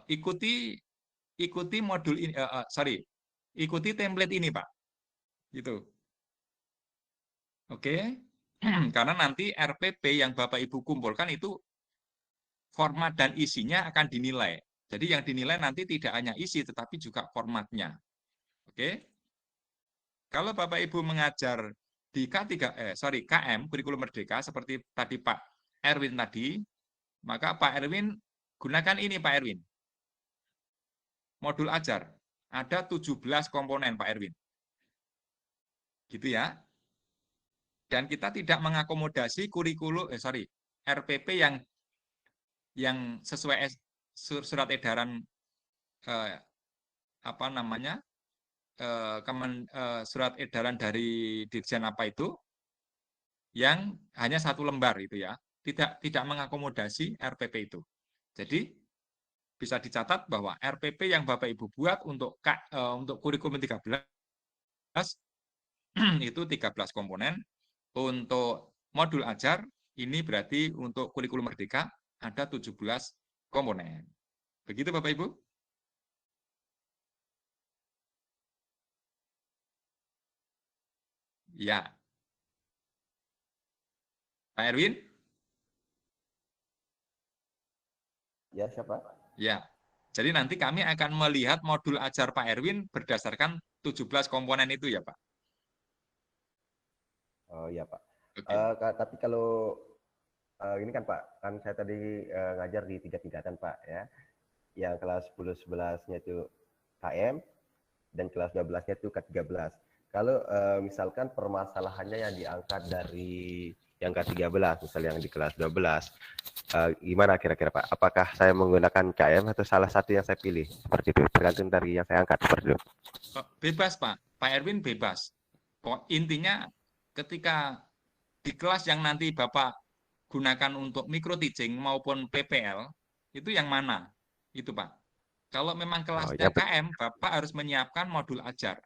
ikuti modul ini, ikuti template ini, Pak. Gitu. Oke. Karena nanti RPP yang Bapak Ibu kumpulkan itu format dan isinya akan dinilai. Jadi yang dinilai nanti tidak hanya isi, tetapi juga formatnya. Oke. Kalau Bapak Ibu mengajar di KM, Kurikulum Merdeka, seperti tadi Pak Erwin tadi, maka Pak Erwin gunakan ini, Pak Erwin. Modul ajar. Ada 17 komponen, Pak Erwin. Gitu ya. Dan kita tidak mengakomodasi RPP yang sesuai surat edaran surat edaran dari Dirjen apa itu yang hanya 1 lembar itu ya, tidak mengakomodasi RPP itu. Jadi bisa dicatat bahwa RPP yang Bapak Ibu buat untuk kurikulum 13 itu 13 komponen. Untuk modul ajar ini berarti untuk kurikulum Merdeka ada 17 komponen. Begitu Bapak Ibu? Ya. Pak Erwin? Ya, siapa? Ya. Jadi nanti kami akan melihat modul ajar Pak Erwin berdasarkan 17 komponen itu ya, Pak? Oh iya, Pak. Okay. Tapi kalau ini kan Pak, kan saya tadi ngajar di 3 tingkatan Pak ya. Yang kelas 10-11-nya itu KM dan kelas 12-nya itu K13. Kalau misalkan permasalahannya yang diangkat dari yang K13, misalnya yang di kelas 12, gimana kira-kira Pak? Apakah saya menggunakan KM atau salah satu yang saya pilih? Seperti itu, tergantung dari yang saya angkat. Seperti itu. Bebas Pak, Pak Erwin bebas. Intinya ketika di kelas yang nanti Bapak gunakan untuk micro teaching maupun PPL, itu yang mana? Itu Pak. Kalau memang kelasnya KM, Bapak harus menyiapkan modul ajar.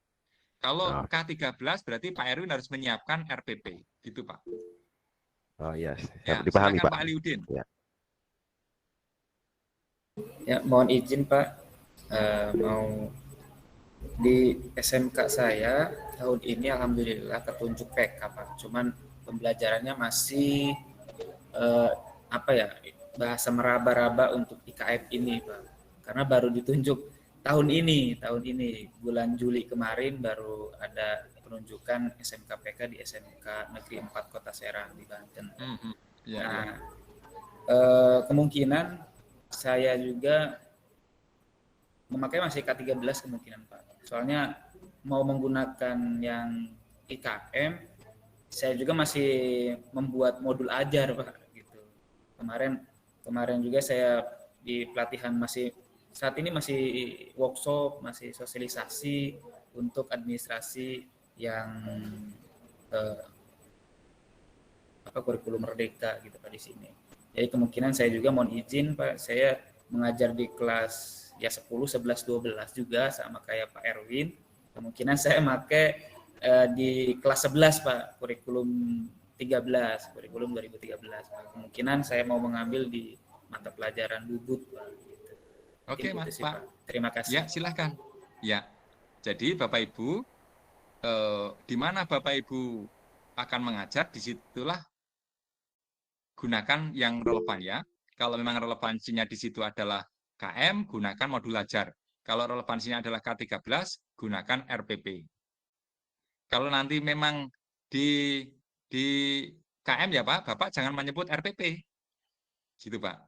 Kalau K13 berarti Pak Erwin harus menyiapkan RPP, gitu Pak. Oh iya, ya, dipahami silakan Pak. Pak Aliudin. Ya, mohon izin Pak, mau di SMK saya tahun ini alhamdulillah ketunjuk PK Pak. Cuman pembelajarannya masih bahasa meraba-raba untuk IKF ini Pak. Karena baru ditunjuk tahun ini bulan Juli kemarin baru ada penunjukan SMK PK di SMK Negeri 4 Kota Serang di Banten. Kemungkinan saya juga memakai masih K13 kemungkinan Pak. Soalnya mau menggunakan yang IKM, saya juga masih membuat modul ajar Pak. Gitu. Kemarin juga saya di pelatihan saat ini masih workshop, masih sosialisasi untuk administrasi yang kurikulum Merdeka gitu Pak di sini. Jadi kemungkinan saya juga mohon izin Pak, saya mengajar di kelas ya 10, 11, 12 juga sama kayak Pak Erwin. Kemungkinan saya pakai di kelas 11 Pak, kurikulum 2013 Pak. Kemungkinan saya mau mengambil di mata pelajaran Bubut Pak. Gitu. Oke Mas Pak. Terima kasih. Ya silahkan. Ya, jadi Bapak Ibu, di mana Bapak Ibu akan mengajar, disitulah gunakan yang relevan ya. Kalau memang relevansinya di situ adalah KM, gunakan modul ajar. Kalau relevansinya adalah K13, gunakan RPP. Kalau nanti memang di KM ya Pak, Bapak jangan menyebut RPP. Gitu Pak.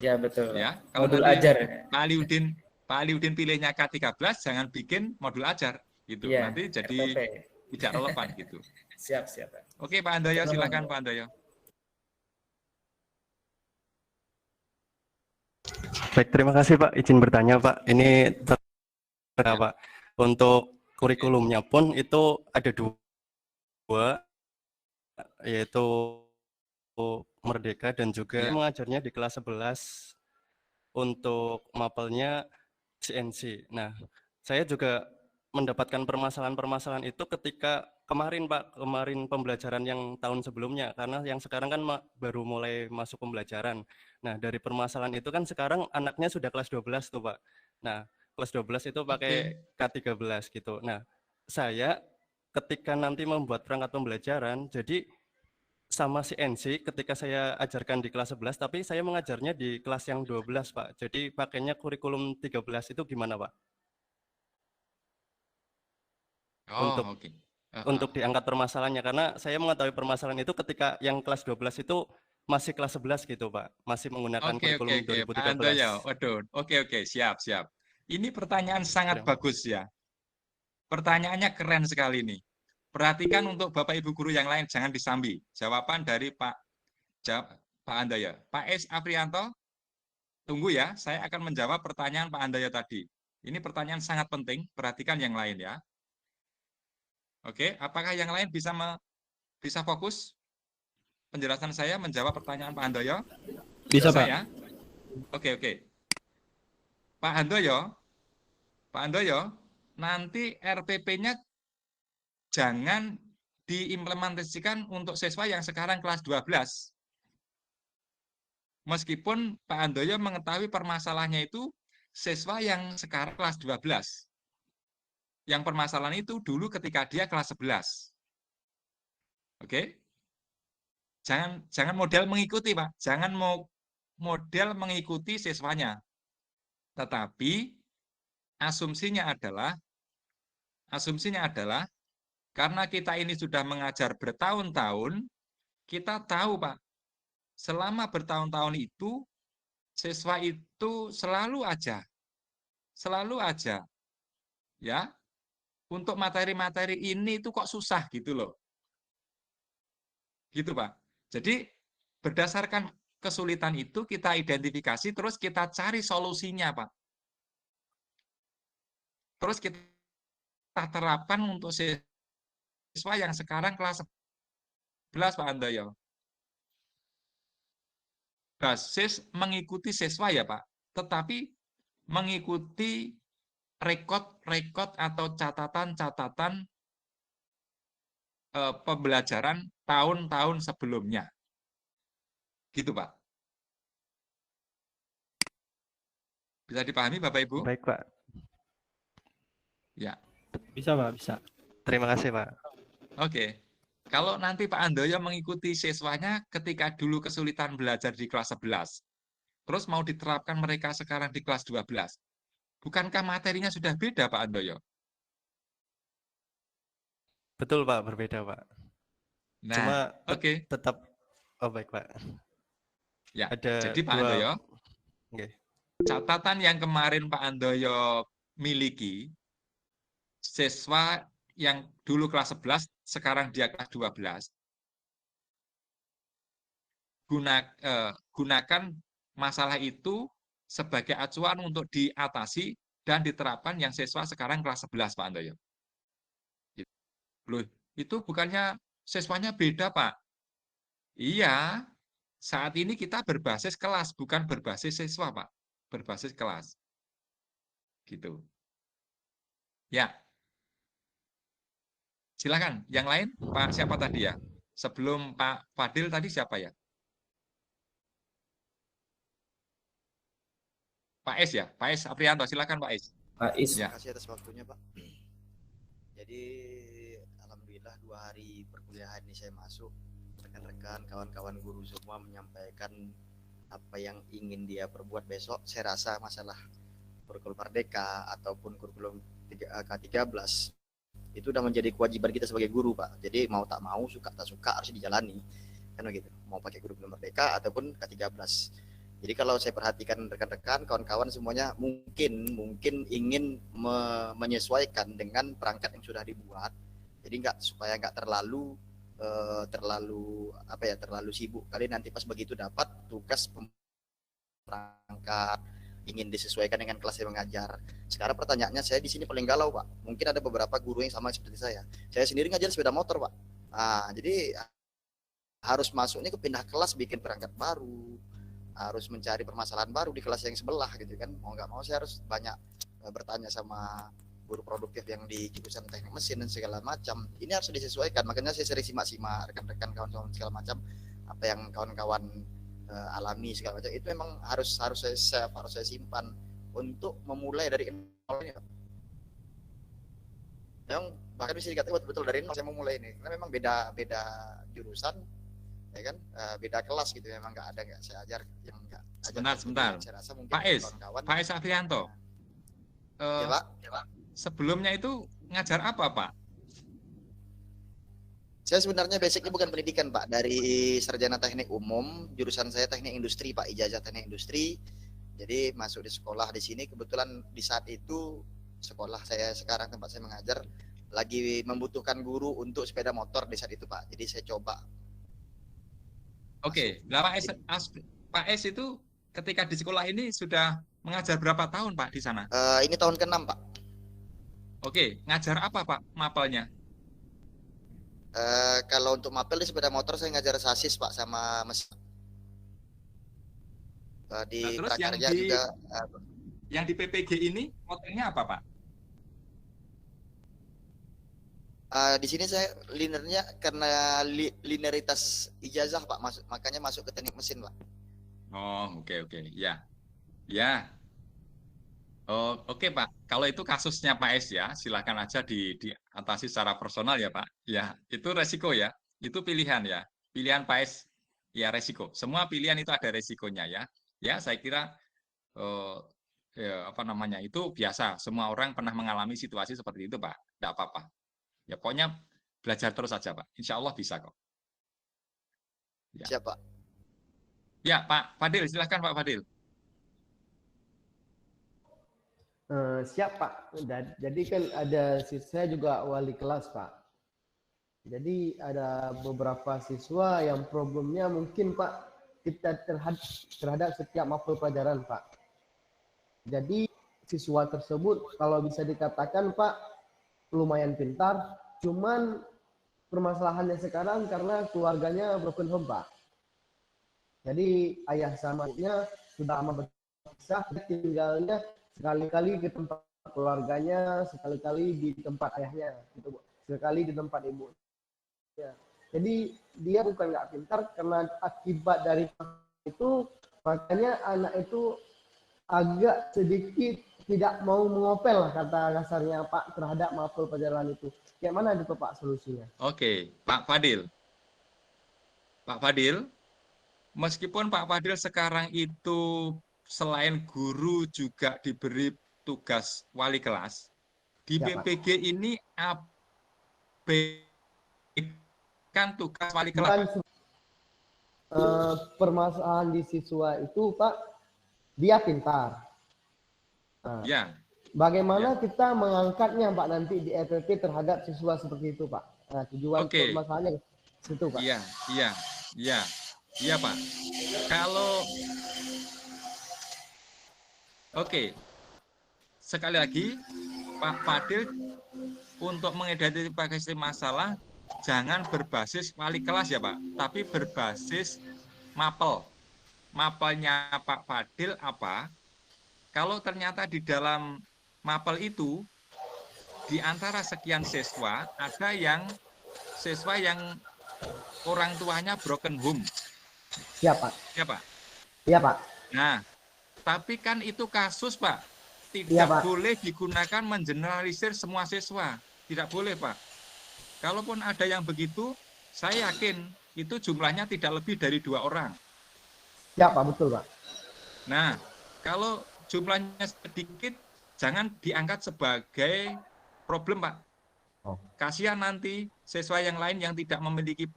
Ya betul. Ya, kalau modul nanti ajar. Pak Aliudin pilihnya K13, jangan bikin modul ajar. Gitu. Ya, nanti jadi RPP. Tidak relevan gitu. Siap Pak. Oke Pak Andoyo, silakan Pak Andoyo. Baik, terima kasih Pak. Izin bertanya Pak. Ini Pak, untuk kurikulumnya pun itu ada dua, yaitu Merdeka dan juga mengajarnya di kelas 11 untuk mapelnya CNC. Nah, saya juga mendapatkan permasalahan-permasalahan itu ketika kemarin Pak, kemarin pembelajaran yang tahun sebelumnya, karena yang sekarang kan baru mulai masuk pembelajaran. Nah, dari permasalahan itu kan sekarang anaknya sudah kelas 12 tuh Pak. Nah, kelas 12 itu pakai Oke. K13 gitu. Nah, saya ketika nanti membuat perangkat pembelajaran, jadi sama si NC ketika saya ajarkan di kelas 11, tapi saya mengajarnya di kelas yang 12 Pak. Jadi pakainya kurikulum 13 itu gimana Pak? Untuk Oh, oke. Heeh. diangkat permasalahannya, karena saya mengetahui permasalahan itu ketika yang kelas 12 itu masih kelas 11 gitu Pak, masih menggunakan Oke, oke, kurikulum oke, Pak Handoyo. 2013. Waduh, oke, oke, siap, siap. Ini pertanyaan sangat Terima bagus ya. Pertanyaannya keren sekali nih. Perhatikan untuk Bapak Ibu guru yang lain, jangan disambi. Jawaban dari Pak Handoyo. Pak S. Afrianto, tunggu ya, saya akan menjawab pertanyaan Pak Handoyo tadi. Ini pertanyaan sangat penting, perhatikan yang lain ya. Oke, apakah yang lain bisa fokus penjelasan saya menjawab pertanyaan Pak Handoyo? Bisa, Pak. Saya? Oke, oke. Pak Handoyo, nanti RPP-nya jangan diimplementasikan untuk siswa yang sekarang kelas 12. Meskipun Pak Handoyo mengetahui permasalahannya itu siswa yang sekarang kelas 12. Yang permasalahan itu dulu ketika dia kelas 11. Oke? Jangan model mengikuti, Pak. Jangan mau model mengikuti siswanya. Tetapi asumsinya adalah karena kita ini sudah mengajar bertahun-tahun, kita tahu, Pak, selama bertahun-tahun itu siswa itu selalu aja ya, untuk materi-materi ini itu kok susah gitu loh. Gitu, Pak. Jadi berdasarkan kesulitan itu kita identifikasi, terus kita cari solusinya, Pak. Terus kita terapkan untuk siswa yang sekarang kelas 11, Pak Handoyo. Basis mengikuti siswa ya, Pak. Tetapi mengikuti rekod-rekod atau catatan-catatan pembelajaran tahun-tahun sebelumnya. Gitu, Pak. Bisa dipahami, Bapak Ibu? Baik Pak. Ya. Bisa, Pak, bisa. Terima kasih Pak. Oke. Kalau nanti Pak Handoyo mengikuti siswanya ketika dulu kesulitan belajar di kelas 11, terus mau diterapkan mereka sekarang di kelas 12, bukankah materinya sudah beda, Pak Handoyo? Betul Pak, berbeda Pak. Cuma Nah, oke. tetap, oh baik Pak. Ya, Ada jadi Pak dua, Handoyo, okay. catatan yang kemarin Pak Handoyo miliki, siswa yang dulu kelas 11, sekarang dia kelas 12, gunakan masalah itu sebagai acuan untuk diatasi dan diterapkan yang siswa sekarang kelas 11, Pak Handoyo. Loh, itu bukannya siswanya beda, Pak? Iya, saat ini kita berbasis kelas, bukan berbasis siswa, Pak. Berbasis kelas. Gitu. Ya. Silakan. Yang lain, Pak siapa tadi ya? Sebelum Pak Fadil tadi siapa ya? Pak S ya? Pak S Aprianto, silakan Pak S. Pak Is. Ya. Terima kasih atas waktunya, Pak. Jadi, alhamdulillah 2 hari perkuliahan ini saya masuk. Rekan-rekan, kawan-kawan guru semua menyampaikan apa yang ingin dia perbuat besok. Saya rasa masalah kurikulum Merdeka ataupun kurikulum K13 itu udah menjadi kewajiban kita sebagai guru, Pak. Jadi mau tak mau, suka tak suka harus dijalani. Kan begitu. Mau pakai kurikulum Merdeka ataupun K13. Jadi kalau saya perhatikan rekan-rekan, kawan-kawan semuanya mungkin ingin menyesuaikan dengan perangkat yang sudah dibuat. Jadi supaya nggak terlalu sibuk. Kali nanti pas begitu dapat tugas perangkat ingin disesuaikan dengan kelas yang mengajar. Sekarang pertanyaannya, saya di sini paling galau, Pak. Mungkin ada beberapa guru yang sama seperti saya. Saya sendiri ngajar sepeda motor, Pak. Nah, jadi harus masuknya ke pindah kelas, bikin perangkat baru, harus mencari permasalahan baru di kelas yang sebelah gitu kan. Mau nggak mau saya harus banyak bertanya sama guru produktif yang di jurusan teknik mesin dan segala macam. Ini harus disesuaikan. Makanya saya sering simak-simak rekan-rekan kawan-kawan segala macam apa yang kawan-kawan alami segala macam. Itu memang harus saya simpan untuk memulai dari nol ini. Yang bahkan bisa dikatakan betul-betul dari nol saya memulai ini. Karena memang beda jurusan, ya kan, beda kelas gitu. Memang nggak saya ajar yang nggak. Sebentar. Saya rasa mungkin Pak Es Afrianto. Ya, Pak. Sebelumnya itu ngajar apa, Pak? Saya sebenarnya basicnya bukan pendidikan, Pak. Dari sarjana teknik umum, jurusan saya teknik industri, Pak. Ijazah teknik industri. Jadi masuk di sekolah di sini. Kebetulan di saat itu sekolah saya sekarang tempat saya mengajar lagi membutuhkan guru untuk sepeda motor di saat itu, Pak. Jadi saya coba. Oke, Pak Es itu ketika di sekolah ini sudah mengajar berapa tahun, Pak, di sana? Ini tahun ke-6, Pak. Oke, ngajar apa, Pak, mapelnya? Kalau untuk mapel di sepeda motor saya ngajar sasis, Pak, sama mesin. Di Terus prakarya juga. Yang di PPG ini motornya apa, Pak? Di sini saya linernya karena linearitas ijazah, Pak, makanya masuk ke teknik mesin, Pak. Oh, oke. Ya. Oh, oke, Pak. Kalau itu kasusnya Pak Es ya, silakan aja diatasi secara personal ya, Pak. Ya, itu resiko ya. Itu pilihan ya. Pilihan Pak Es ya resiko. Semua pilihan itu ada resikonya ya. Ya, saya kira itu biasa. Semua orang pernah mengalami situasi seperti itu, Pak. Tidak apa-apa. Ya, pokoknya belajar terus saja, Pak. Insya Allah bisa kok. Ya. Siap, Pak. Ya, Pak Fadil, silakan Pak Fadil. Siap, Pak. Jadi kan saya juga wali kelas, Pak. Jadi ada beberapa siswa yang problemnya mungkin, Pak, kita terhadap setiap mapel pelajaran, Pak. Jadi siswa tersebut kalau bisa dikatakan, Pak, lumayan pintar, cuman permasalahannya sekarang karena keluarganya broken home, Pak. Jadi ayah sama ibunya sudah lama berpisah, tinggalnya sekali-kali ke tempat keluarganya, sekali-kali di tempat ayahnya, gitu, Bu. Sekali di tempat ibu. Ya. Jadi dia bukan nggak pintar, karena akibat dari itu makanya anak itu agak sedikit tidak mau mengopel lah, kata kasarnya, Pak, terhadap mapel pelajaran itu. Kayak mana itu, Pak, solusinya? Oke, Pak Fadil. Pak Fadil, meskipun Pak Fadil sekarang itu selain guru juga diberi tugas wali kelas, di Ya, PPG ini kan tugas wali kelas. Bukan permasalahan di siswa itu, Pak, dia pintar. Nah, Ya. bagaimana kita mengangkatnya, Pak, nanti di RPP terhadap siswa seperti itu, Pak? Nah, tujuan permasalahannya situ, Pak. Iya, Pak. Sekali lagi, Pak Fadil untuk mengidentifikasi masalah jangan berbasis wali kelas ya, Pak, tapi berbasis mapel. Mapelnya Pak Fadil apa? Kalau ternyata di dalam mapel itu di antara sekian siswa ada yang siswa yang orang tuanya broken home. Siap, Pak. Ya, Pak. Iya, Pak. Nah, tapi kan itu kasus, Pak. Tidak Ya, Pak. boleh digunakan mengeneralisir semua siswa. Tidak boleh, Pak. Kalaupun ada yang begitu, saya yakin itu jumlahnya tidak lebih dari 2 orang. Ya, Pak, betul, Pak. Nah, kalau jumlahnya sedikit, jangan diangkat sebagai problem, Pak. Oh. Kasihan nanti siswa yang lain yang tidak memiliki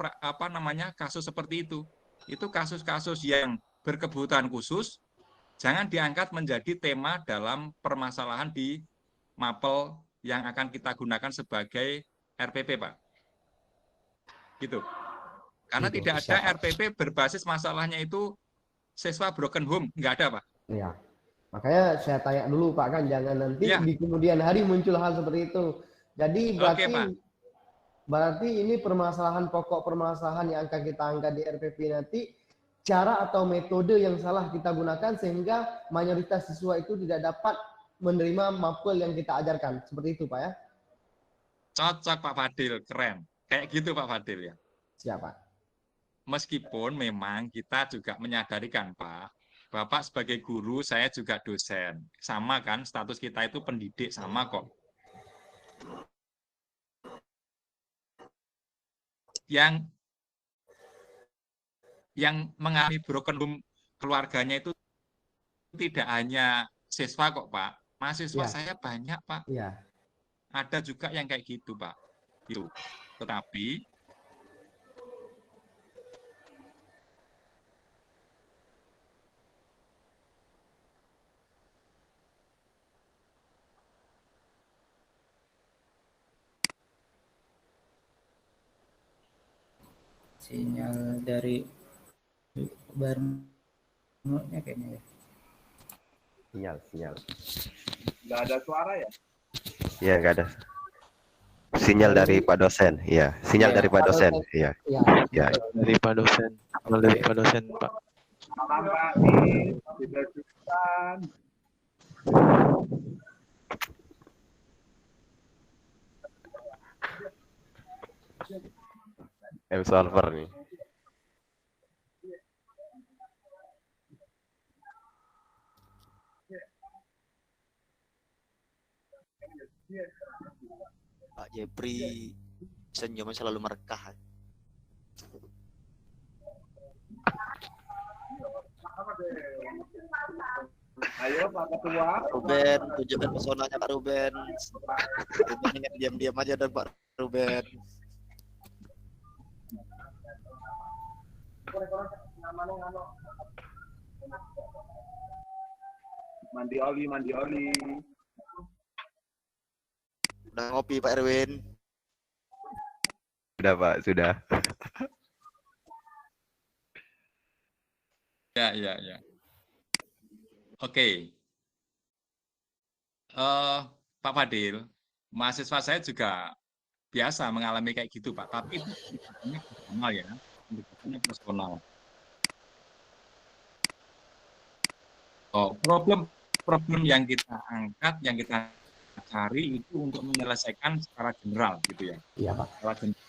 kasus seperti itu. Itu kasus-kasus yang berkebutuhan khusus, jangan diangkat menjadi tema dalam permasalahan di mapel yang akan kita gunakan sebagai RPP, Pak. Gitu. Karena tidak ada RPP berbasis masalahnya itu siswa broken home, nggak ada, Pak. Iya. Makanya saya tanya dulu, Pak, kan jangan nanti di kemudian hari muncul hal seperti itu. Jadi berarti ini pokok permasalahan yang akan kita angkat di RPP nanti, cara atau metode yang salah kita gunakan sehingga mayoritas siswa itu tidak dapat menerima mapel yang kita ajarkan. Seperti itu Pak ya? Cocok Pak Fadil, keren. Kayak gitu Pak Fadil ya. Siapa? Meskipun memang kita juga menyadari kan Pak, Bapak sebagai guru, saya juga dosen. Sama kan, status kita itu pendidik, sama kok. Yang mengalami broken home keluarganya itu tidak hanya siswa kok Pak, mahasiswa Ya. saya banyak Pak. Iya. Ada juga yang kayak gitu Pak. Gitu. Tetapi Sinyal dari Barno-nya kayaknya ya. Sinyal. Nggak ada suara ya? Iya, nggak ada. Sinyal dari Pak dosen. Iya, sinyal Iya, dari Pak dosen. Iya. Iya. Ya. Dari Pak dosen. Kalau dari Pak dosen, Pak. Malam Pak Is, sudah jutaan. M-Solver nih. Pak Jepri senyumnya selalu merekah. Ayo Pak Ketua. Ruben, tunjukkan pesonanya Pak Ruben. Ruben ingat diam-diam aja dan Pak Ruben. Mandi oli. Udah ngopi Pak Erwin. Sudah Pak, sudah. ya. Oke. Pak Fadil, mahasiswa saya juga biasa mengalami kayak gitu Pak, tapi itu pendekatannya personal ya, pendekatannya personal. Problem yang kita angkat, yang kita cari itu untuk menyelesaikan secara general gitu ya. Iya Pak. Secara general.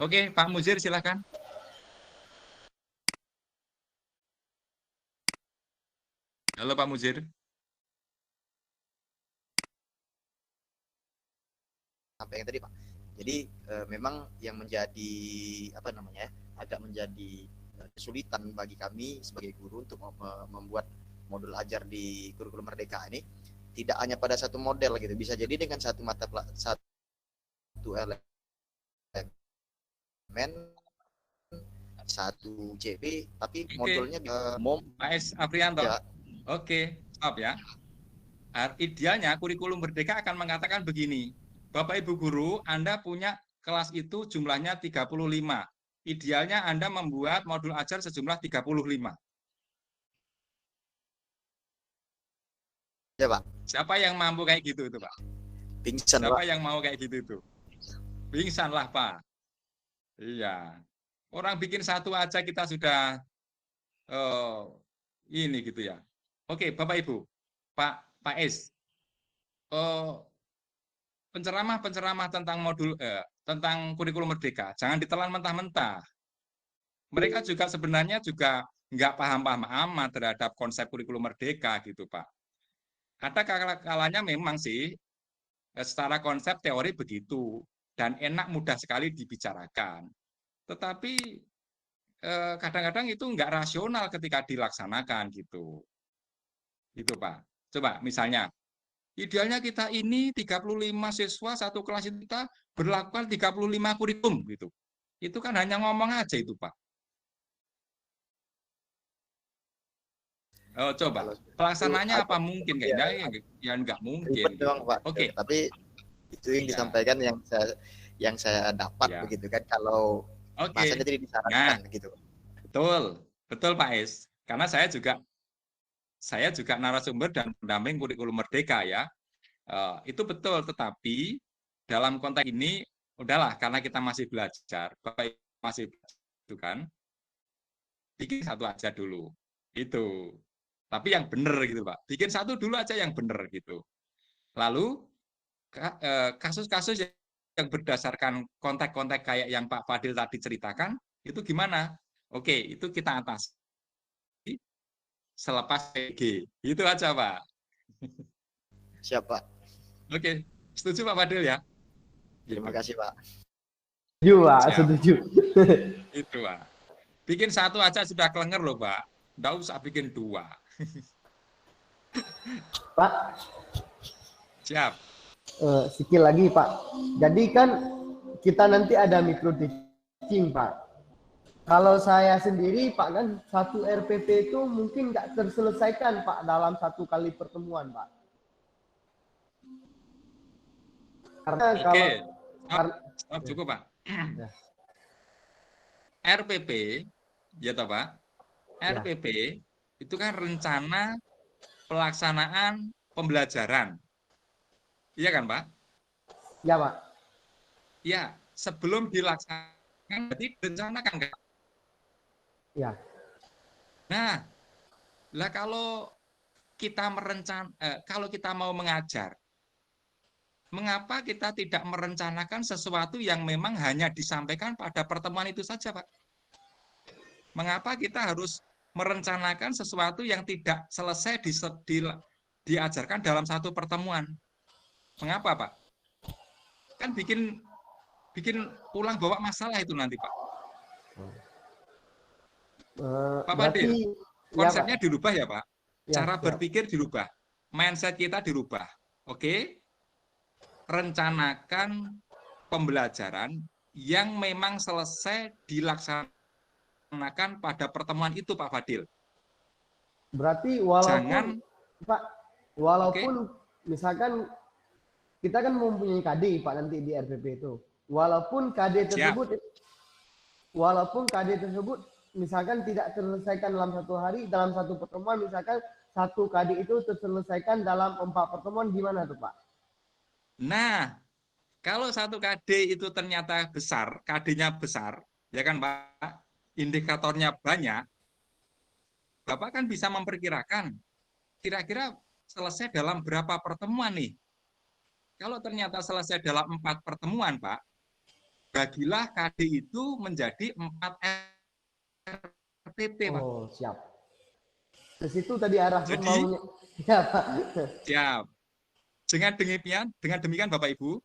Oke, Pak Muzir silakan. Halo Pak Muzir. Sampai yang tadi Pak. Jadi memang yang menjadi agak menjadi kesulitan bagi kami sebagai guru untuk membuat modul ajar di kurikulum Merdeka ini tidak hanya pada satu model gitu, bisa jadi dengan satu elemen, satu CP, tapi modulnya Pak S. Afrianto. Ya. Oke, stop ya. Idealnya kurikulum Merdeka akan mengatakan begini, Bapak Ibu Guru, Anda punya kelas itu jumlahnya 35. Idealnya Anda membuat modul ajar sejumlah 35. Ya Pak. Siapa yang mampu kayak gitu itu Pak? Pingsan Siapa Pak. yang mau kayak gitu itu? Pingsan lah Pak. Iya. Orang bikin satu aja kita sudah ini gitu ya. Oke, Bapak Ibu, Pak S. Penceramah tentang tentang kurikulum Merdeka, jangan ditelan mentah-mentah. Mereka juga sebenarnya juga nggak paham-paham amat terhadap konsep kurikulum Merdeka gitu Pak. Ada kalanya memang sih secara konsep teori begitu dan enak mudah sekali dibicarakan. Tetapi kadang-kadang itu nggak rasional ketika dilaksanakan gitu. Gitu Pak. Coba misalnya, idealnya kita ini 35 siswa satu kelas itu kita berlakukan 35 kurikulum gitu. Itu kan hanya ngomong aja itu Pak. Oh, coba pelaksananya apa mungkin kayaknya ya nggak mungkin. Doang, Pak. Oke. Tapi itu yang disampaikan yang saya dapat begitu kan, kalau bahasanya tadi disarankan gitu. Betul Pak Es. Karena saya juga narasumber dan pendamping kurikulum Merdeka ya. Itu betul, tetapi dalam konteks ini udahlah karena kita masih belajar, Bapak masih itu kan, bikin satu aja dulu. Itu. Tapi yang benar gitu, Pak. Bikin satu dulu aja yang benar gitu. Lalu kasus-kasus yang berdasarkan kontak-kontak kayak yang Pak Fadil tadi ceritakan, itu gimana? Oke, itu kita atasi selepas PG. Itu aja, Pak. Siap, Pak. Oke, setuju Pak Fadil ya? Terima kasih, Pak. Setuju, Pak. Siap. Setuju. Itu, Pak. Bikin satu aja sudah kelenger loh, Pak. Nggak usah bikin 2. Pak, Siap. sikit lagi, Pak. Jadi kan kita nanti ada micro teaching, Pak. Kalau saya sendiri, Pak, kan satu RPP itu mungkin nggak terselesaikan, Pak, dalam satu kali pertemuan, Pak. Karena Oke. kalau Cukup, Pak. Ya. RPP, ya toh, Pak? Ya. RPP itu kan rencana pelaksanaan pembelajaran. Iya kan, Pak? Ya, Pak. Ya, sebelum dilaksanakan berarti direncanakan kan? Ya. Nah, lah kalau kita kalau kita mau mengajar, mengapa kita tidak merencanakan sesuatu yang memang hanya disampaikan pada pertemuan itu saja, Pak? Mengapa kita harus merencanakan sesuatu yang tidak selesai diajarkan dalam satu pertemuan? Mengapa, Pak? Kan bikin pulang bawa masalah itu nanti, Pak. Pak Fadil, konsepnya dirubah ya, Pak. Cara berpikir dirubah, mindset kita dirubah. Oke? Rencanakan pembelajaran yang memang selesai dilaksanakan pada pertemuan itu, Pak Fadil. Berarti walaupun misalkan kita kan mempunyai KD, Pak, nanti di RPP itu. Walaupun KD tersebut misalkan tidak terselesaikan dalam satu hari, dalam satu pertemuan, misalkan satu KD itu terselesaikan dalam 4 pertemuan, gimana tuh, Pak? Nah, kalau satu KD itu ternyata besar, KD-nya besar, ya kan, Pak, indikatornya banyak, Bapak kan bisa memperkirakan kira-kira selesai dalam berapa pertemuan nih. Kalau ternyata selesai dalam 4 pertemuan, Pak, bagilah KD itu menjadi 4 RPP, Pak. Oh, siap. Ke situ tadi arah Jadi, maunya. Ya, Pak. Siap. Dengan demikian Bapak Ibu,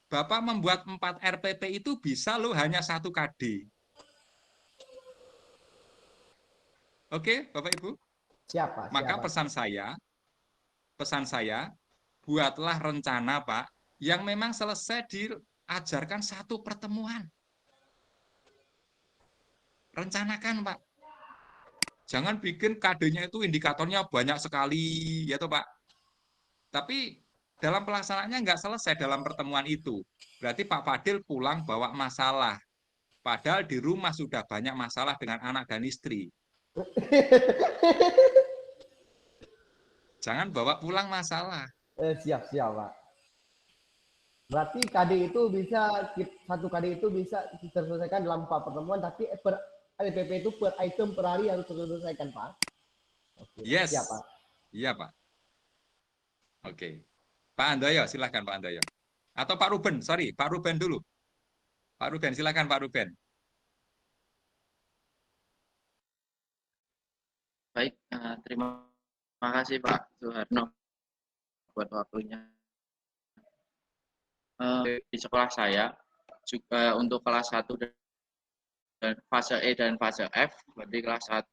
Bapak membuat 4 RPP itu bisa loh hanya 1 KD. Oke, Bapak Ibu? Siap, Pak. Maka Pak. pesan saya, buatlah rencana, Pak, yang memang selesai diajarkan satu pertemuan. Rencanakan, Pak. Jangan bikin KD-nya itu indikatornya banyak sekali, ya toh, Pak. Tapi dalam pelaksanaannya nggak selesai dalam pertemuan itu. Berarti Pak Fadil pulang bawa masalah. Padahal di rumah sudah banyak masalah dengan anak dan istri. Jangan bawa pulang masalah. Siap, Pak. Berarti KD itu satu KD itu bisa diselesaikan dalam 4 pertemuan, tapi per RPP itu per item per hari harus diselesaikan, Pak. Oke. Yes. Siap, Pak. Iya, Pak. Oke. Pak Andoyo, silakan Pak Andoyo. Atau Pak Ruben, sorry, Pak Ruben dulu. Pak Ruben, silakan Pak Ruben. Baik, terima kasih Pak Suharno buat waktunya. Di sekolah saya juga untuk kelas 1 dan fase E dan fase F, berarti kelas 1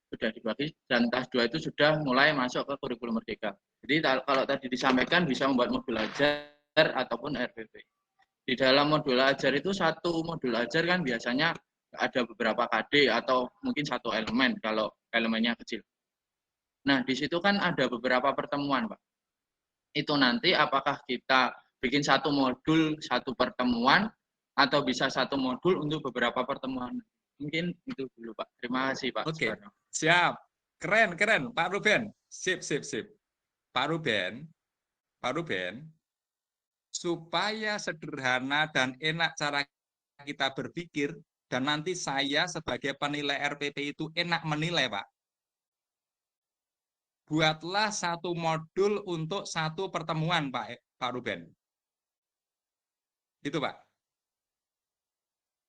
sudah dibagi dan kelas 2 itu sudah mulai masuk ke kurikulum merdeka. Jadi kalau tadi disampaikan bisa membuat modul ajar ataupun RPP. Di dalam modul ajar itu satu modul ajar kan biasanya ada beberapa KD atau mungkin satu elemen kalau elemennya kecil. Nah, di situ kan ada beberapa pertemuan, Pak. Itu nanti apakah kita bikin satu modul, satu pertemuan, atau bisa satu modul untuk beberapa pertemuan. Mungkin itu dulu, Pak. Terima kasih, Pak. Oke, siap. Keren. Pak Ruben, sip. Pak Ruben, supaya sederhana dan enak cara kita berpikir, dan nanti saya sebagai penilai RPP itu enak menilai, Pak. buatlah satu modul untuk satu pertemuan, Pak Ruben. Itu, Pak.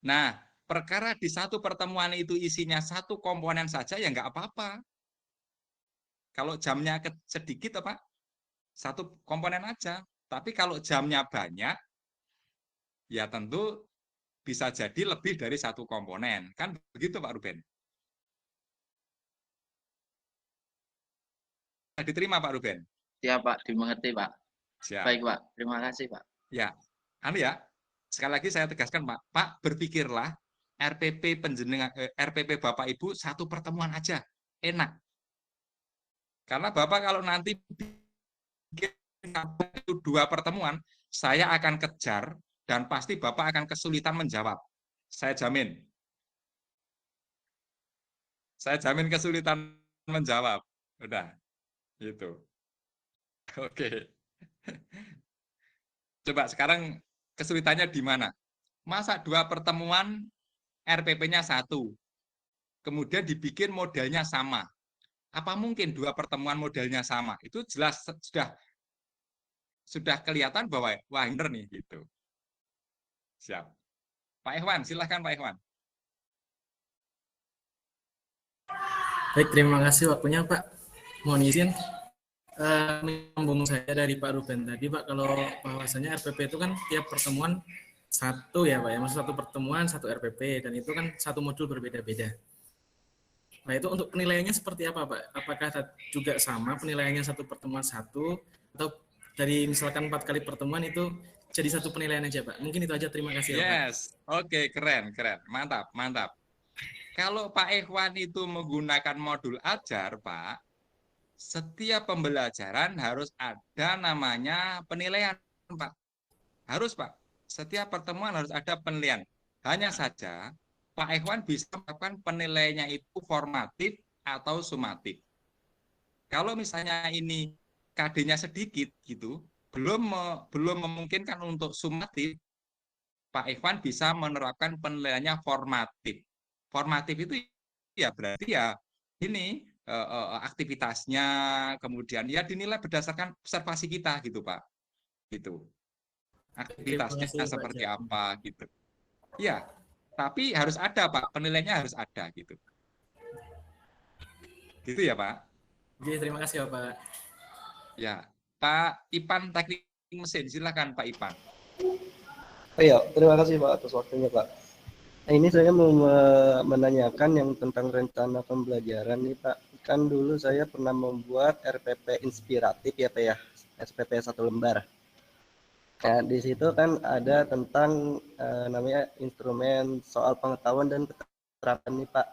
Nah, perkara di satu pertemuan itu isinya satu komponen saja, ya nggak apa-apa. Kalau jamnya sedikit, apa? Satu komponen aja. Tapi kalau jamnya banyak, ya tentu bisa jadi lebih dari satu komponen. Kan begitu, Pak Ruben? Diterima, Pak Ruben? Siap, Pak. Dimengerti, Pak. Siap. Baik, Pak. Terima kasih, Pak. Ya, sekali lagi saya tegaskan, Pak. Pak, berpikirlah RPP RPP Bapak Ibu satu pertemuan aja, enak. Karena Bapak kalau nanti bikin itu 2 pertemuan, saya akan kejar dan pasti Bapak akan kesulitan menjawab. Saya jamin. Saya jamin kesulitan menjawab. Udah, gitu. Oke. Coba sekarang kesulitannya di mana? Masa 2 pertemuan RPP-nya 1, kemudian dibikin modelnya sama. Apa mungkin 2 pertemuan modelnya sama? Itu jelas sudah kelihatan bahwa wah bener nih gitu. Siap. Pak Ikhwan, silahkan Pak Ikhwan. Baik, terima kasih waktunya Pak. Mohon izin menyambung saya dari Pak Ruben tadi Pak, kalau bahwasanya RPP itu kan tiap pertemuan satu ya Pak ya, maksud satu pertemuan satu RPP dan itu kan satu modul berbeda-beda. Nah itu untuk penilaiannya seperti apa Pak? Apakah juga sama penilaiannya satu pertemuan satu atau dari misalkan 4 kali pertemuan itu jadi satu penilaian aja Pak? Mungkin itu aja, terima kasih ya, Pak. Yes, oke, keren, mantap. Kalau Pak Ikhwan itu menggunakan modul ajar Pak, setiap pembelajaran harus ada namanya penilaian Pak. Harus Pak, setiap pertemuan harus ada penilaian. Hanya saja Pak Ikhwan bisa melakukan penilaiannya itu formatif atau sumatif. Kalau misalnya ini KD-nya sedikit gitu, belum memungkinkan untuk sumatif, Pak Ikhwan bisa menerapkan penilaiannya formatif. Formatif itu ya berarti ya ini aktivitasnya, kemudian ya dinilai berdasarkan observasi kita gitu Pak. Gitu. Aktivitasnya seperti apa gitu. Ya, tapi harus ada Pak, penilaiannya harus ada gitu. Gitu ya Pak. Oke, terima kasih Pak. Ya, Pak Ipan teknik mesin, silakan Pak Ipan. Oh iya, terima kasih Pak atas waktunya Pak. Nah, ini saya mau menanyakan yang tentang rencana pembelajaran nih Pak. Kan dulu saya pernah membuat RPP inspiratif ya Pak ya, SPP 1 lembar. Nah, di situ kan ada tentang namanya instrumen soal pengetahuan dan keterapan nih Pak.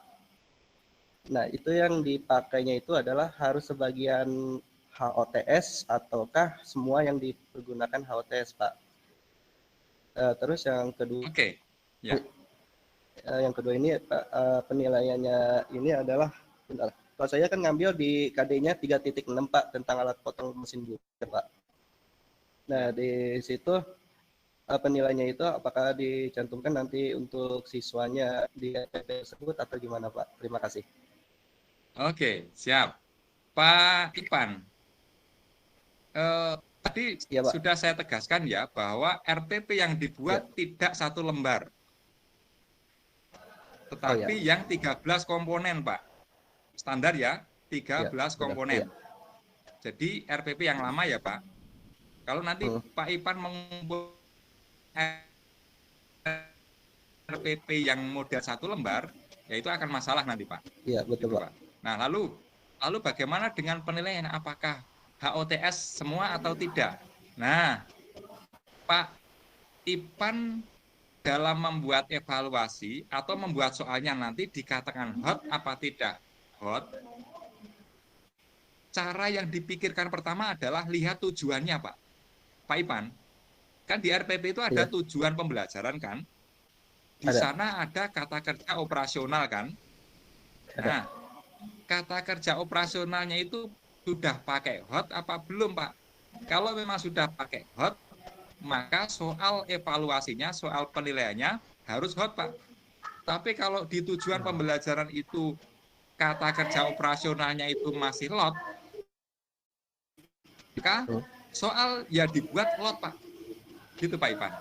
Nah, itu yang dipakainya itu adalah harus sebagian HOTS ataukah semua yang dipergunakan HOTS Pak. Terus yang kedua, ya. Yang kedua ini penilaiannya ini adalah, bentar, kalau saya kan ngambil di KD-nya 3.6 Pak tentang alat potong mesin buku Pak. Nah di situ penilaiannya itu apakah dicantumkan nanti untuk siswanya di RPP tersebut atau gimana Pak? Terima kasih. Oke, siap. Pak Ipan, tadi ya, sudah saya tegaskan ya bahwa RPP yang dibuat tidak 1 lembar. Tetapi yang 13 komponen, Pak. Standar ya, 13 komponen. Jadi RPP yang lama ya, Pak. Kalau nanti Pak Ipan mengumpulkan RPP yang model 1 lembar, ya itu akan masalah nanti, Pak. Iya, betul, Pak. Nah, lalu bagaimana dengan penilaian? Apakah HOTS semua atau tidak? Nah, Pak Ipan dalam membuat evaluasi atau membuat soalnya nanti dikatakan hot apa tidak hot, cara yang dipikirkan pertama adalah lihat tujuannya Pak Ipan. Kan di RPP itu ada tujuan pembelajaran kan? Di sana ada kata kerja operasional kan? Nah, kata kerja operasionalnya itu sudah pakai hot apa belum Pak? Kalau memang sudah pakai hot, maka soal evaluasinya, soal penilaiannya harus hot Pak. Tapi kalau di tujuan pembelajaran itu kata kerja operasionalnya itu masih lot, maka soal ya dibuat lot, Pak. Gitu Pak Ivan.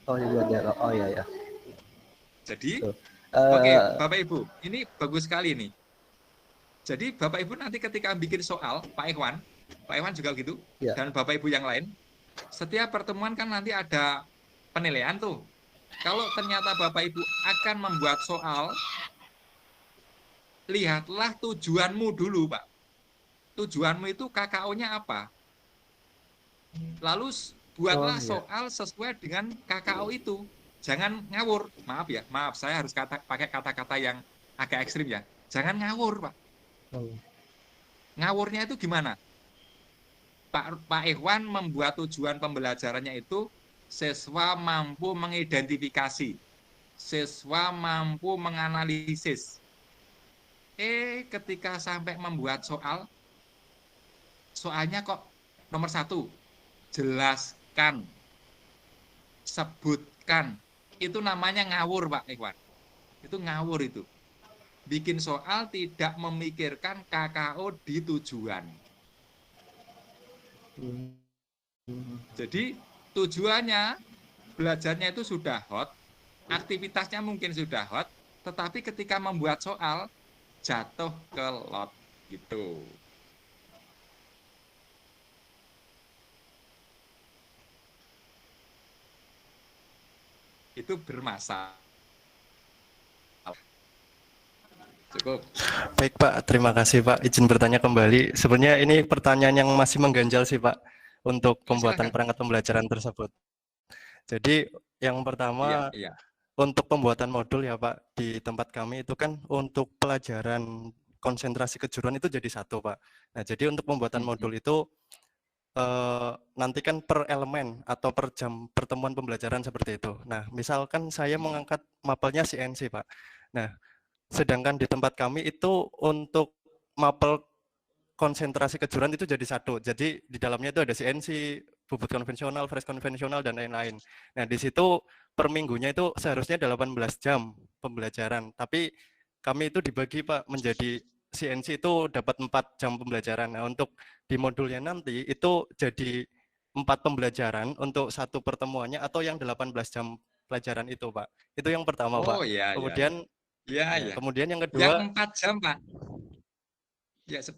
Oh iya, oh iya ya. Jadi, Tuh. oke Bapak Ibu, ini bagus sekali nih. Jadi Bapak Ibu nanti ketika bikin soal, Pak Iwan juga gitu, Ya. dan Bapak Ibu yang lain, setiap pertemuan kan nanti ada penilaian tuh. Kalau ternyata Bapak Ibu akan membuat soal, lihatlah tujuanmu dulu, Pak. Tujuanmu itu KKO-nya apa? Lalu buatlah soal sesuai dengan KKO itu. Jangan ngawur. Maaf ya, maaf saya harus pakai kata-kata yang agak ekstrim ya. Jangan ngawur, Pak. Ngawurnya itu gimana? Pak Ikhwan membuat tujuan pembelajarannya itu siswa mampu mengidentifikasi, siswa mampu menganalisis. Ketika sampai membuat soal, soalnya kok nomor 1, jelaskan, sebutkan. Itu namanya ngawur, Pak Ikhwan. Itu ngawur itu. Bikin soal tidak memikirkan KKO di tujuan. Jadi tujuannya, belajarnya itu sudah hot, aktivitasnya mungkin sudah hot, tetapi ketika membuat soal, jatuh ke lot gitu. Itu bermasalah. Cukup. Baik Pak, terima kasih Pak. Izin bertanya kembali. Sebenarnya ini pertanyaan yang masih mengganjal sih Pak untuk pembuatan perangkat pembelajaran tersebut. Jadi yang pertama untuk pembuatan modul ya Pak, di tempat kami itu kan untuk pelajaran konsentrasi kejuruan itu jadi 1 Pak. Nah jadi untuk pembuatan modul itu nanti kan per elemen atau per jam pertemuan pembelajaran seperti itu. Nah misalkan saya mengangkat mapelnya CNC Pak. Nah sedangkan di tempat kami itu untuk mapel konsentrasi kejuruan itu jadi 1. Jadi di dalamnya itu ada CNC, bobot konvensional, fresh konvensional, dan lain-lain. Nah di situ per minggunya itu seharusnya 18 jam pembelajaran. Tapi kami itu dibagi Pak menjadi CNC itu dapat 4 jam pembelajaran. Nah untuk di modulnya nanti itu jadi 4 pembelajaran untuk 1 pertemuannya atau yang 18 jam pelajaran itu Pak. Itu yang pertama Pak. Kemudian kemudian yang kedua yang 4 jam Pak.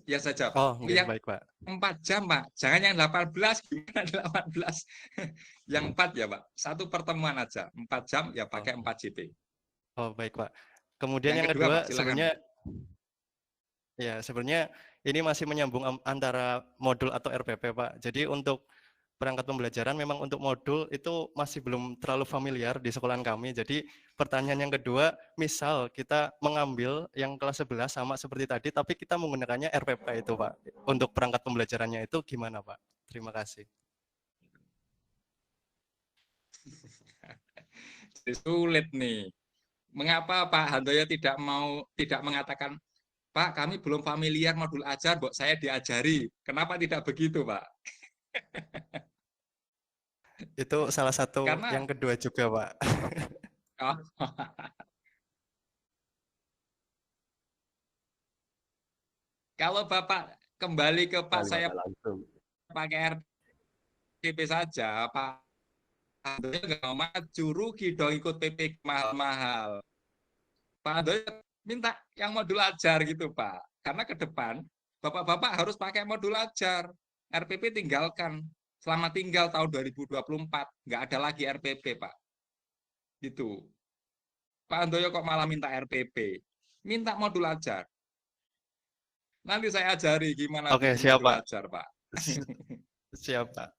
Ya saja. Oh, yang baik Pak. 4 jam Pak. Jangan yang 18 gimana 18. Yang 4 ya Pak. 1 pertemuan aja. 4 jam ya pakai 4 JP. Oh, baik Pak. Kemudian yang kedua sebenarnya sebenarnya ini masih menyambung antara modul atau RPP Pak. Jadi untuk perangkat pembelajaran memang untuk modul itu masih belum terlalu familiar di sekolahan kami. Jadi pertanyaan yang kedua, misal kita mengambil yang kelas 11 sama seperti tadi, tapi kita menggunakannya RPP itu Pak. Untuk perangkat pembelajarannya itu gimana Pak? Terima kasih. Jadi sulit nih. Mengapa Pak Handoyo tidak mengatakan, Pak kami belum familiar modul ajar, Mbok saya diajari. Kenapa tidak begitu Pak? Itu salah satu yang kedua juga Pak. Kalau Bapak kembali ke Pak saya pakai RPP saja, Pak Handoyo nggak mau maju, rugi dong ikut PP mahal-mahal. Pak Handoyo minta yang modul ajar gitu Pak. Karena ke depan Bapak-bapak harus pakai modul ajar. RPP tinggalkan. Selamat tinggal tahun 2024. Nggak ada lagi RPP Pak. Gitu. Pak Handoyo kok malah minta RPP. Minta modul ajar. Nanti saya ajari gimana siap, modul Pak. ajar Pak. Siap Pak.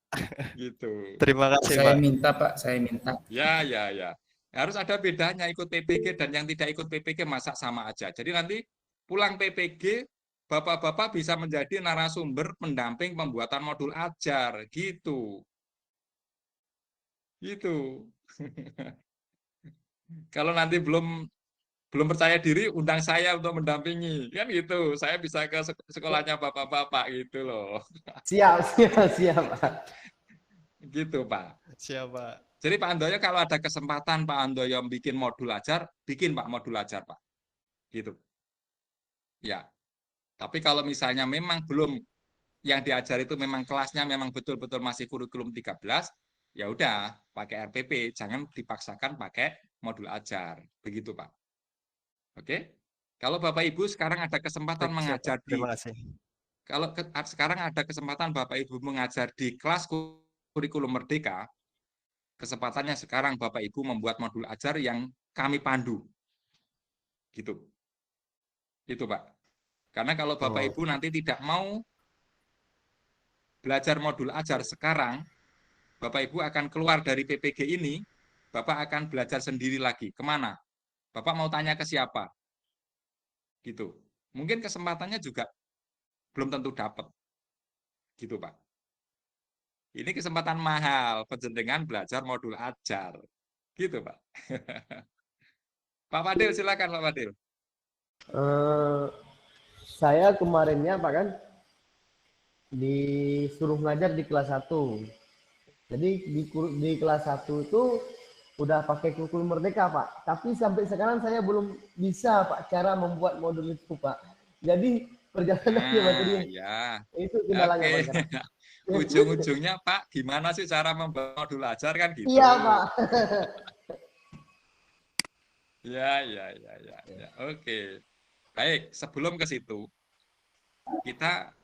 Gitu. Terima kasih saya Pak. minta Pak, saya minta. Ya. Harus ada bedanya ikut PPG dan yang tidak ikut PPG masa sama aja. Jadi nanti pulang PPG, Bapak-bapak bisa menjadi narasumber pendamping pembuatan modul ajar. Gitu. Gitu. Kalau nanti belum percaya diri, undang saya untuk mendampingi. Kan gitu. Saya bisa ke sekolahnya Bapak-bapak gitu loh. Siap. Gitu Pak. Siap Pak. Jadi Pak Handoyo kalau ada kesempatan Pak Handoyo bikin modul ajar, bikin Pak modul ajar Pak. Gitu. Ya. Tapi kalau misalnya memang belum yang diajar itu memang kelasnya memang betul-betul masih kurikulum 13, ya udah pakai RPP, jangan dipaksakan pakai modul ajar. Begitu, Pak. Oke? Kalau Bapak Ibu sekarang ada kesempatan Baik, siap, mengajar Pak. Terima kasih. kalau sekarang ada kesempatan Bapak Ibu mengajar di kelas kurikulum Merdeka, kesempatannya sekarang Bapak Ibu membuat modul ajar yang kami pandu. Gitu. Itu, Pak. Karena kalau Bapak Ibu nanti tidak mau belajar modul ajar sekarang, Bapak Ibu akan keluar dari PPG ini, Bapak akan belajar sendiri lagi. Kemana? Bapak mau tanya ke siapa? Gitu. Mungkin kesempatannya juga belum tentu dapat. Gitu, Pak. Ini kesempatan mahal, penjenengan belajar modul ajar. Gitu, Pak. Pak Fadil, silakan Pak Fadil. Saya kemarinnya Pak kan disuruh ngajar di kelas 1. Jadi di kelas 1 itu udah pakai kurikulum Merdeka Pak. Tapi sampai sekarang saya belum bisa Pak cara membuat modul itu Pak. Jadi perjalanannya materi Ya. itu kendalanya Pak. Ujung-ujungnya Pak, gimana sih cara membuat modul ajar kan gitu? Iya Pak. Ya. Oke. Baik, sebelum ke situ, kita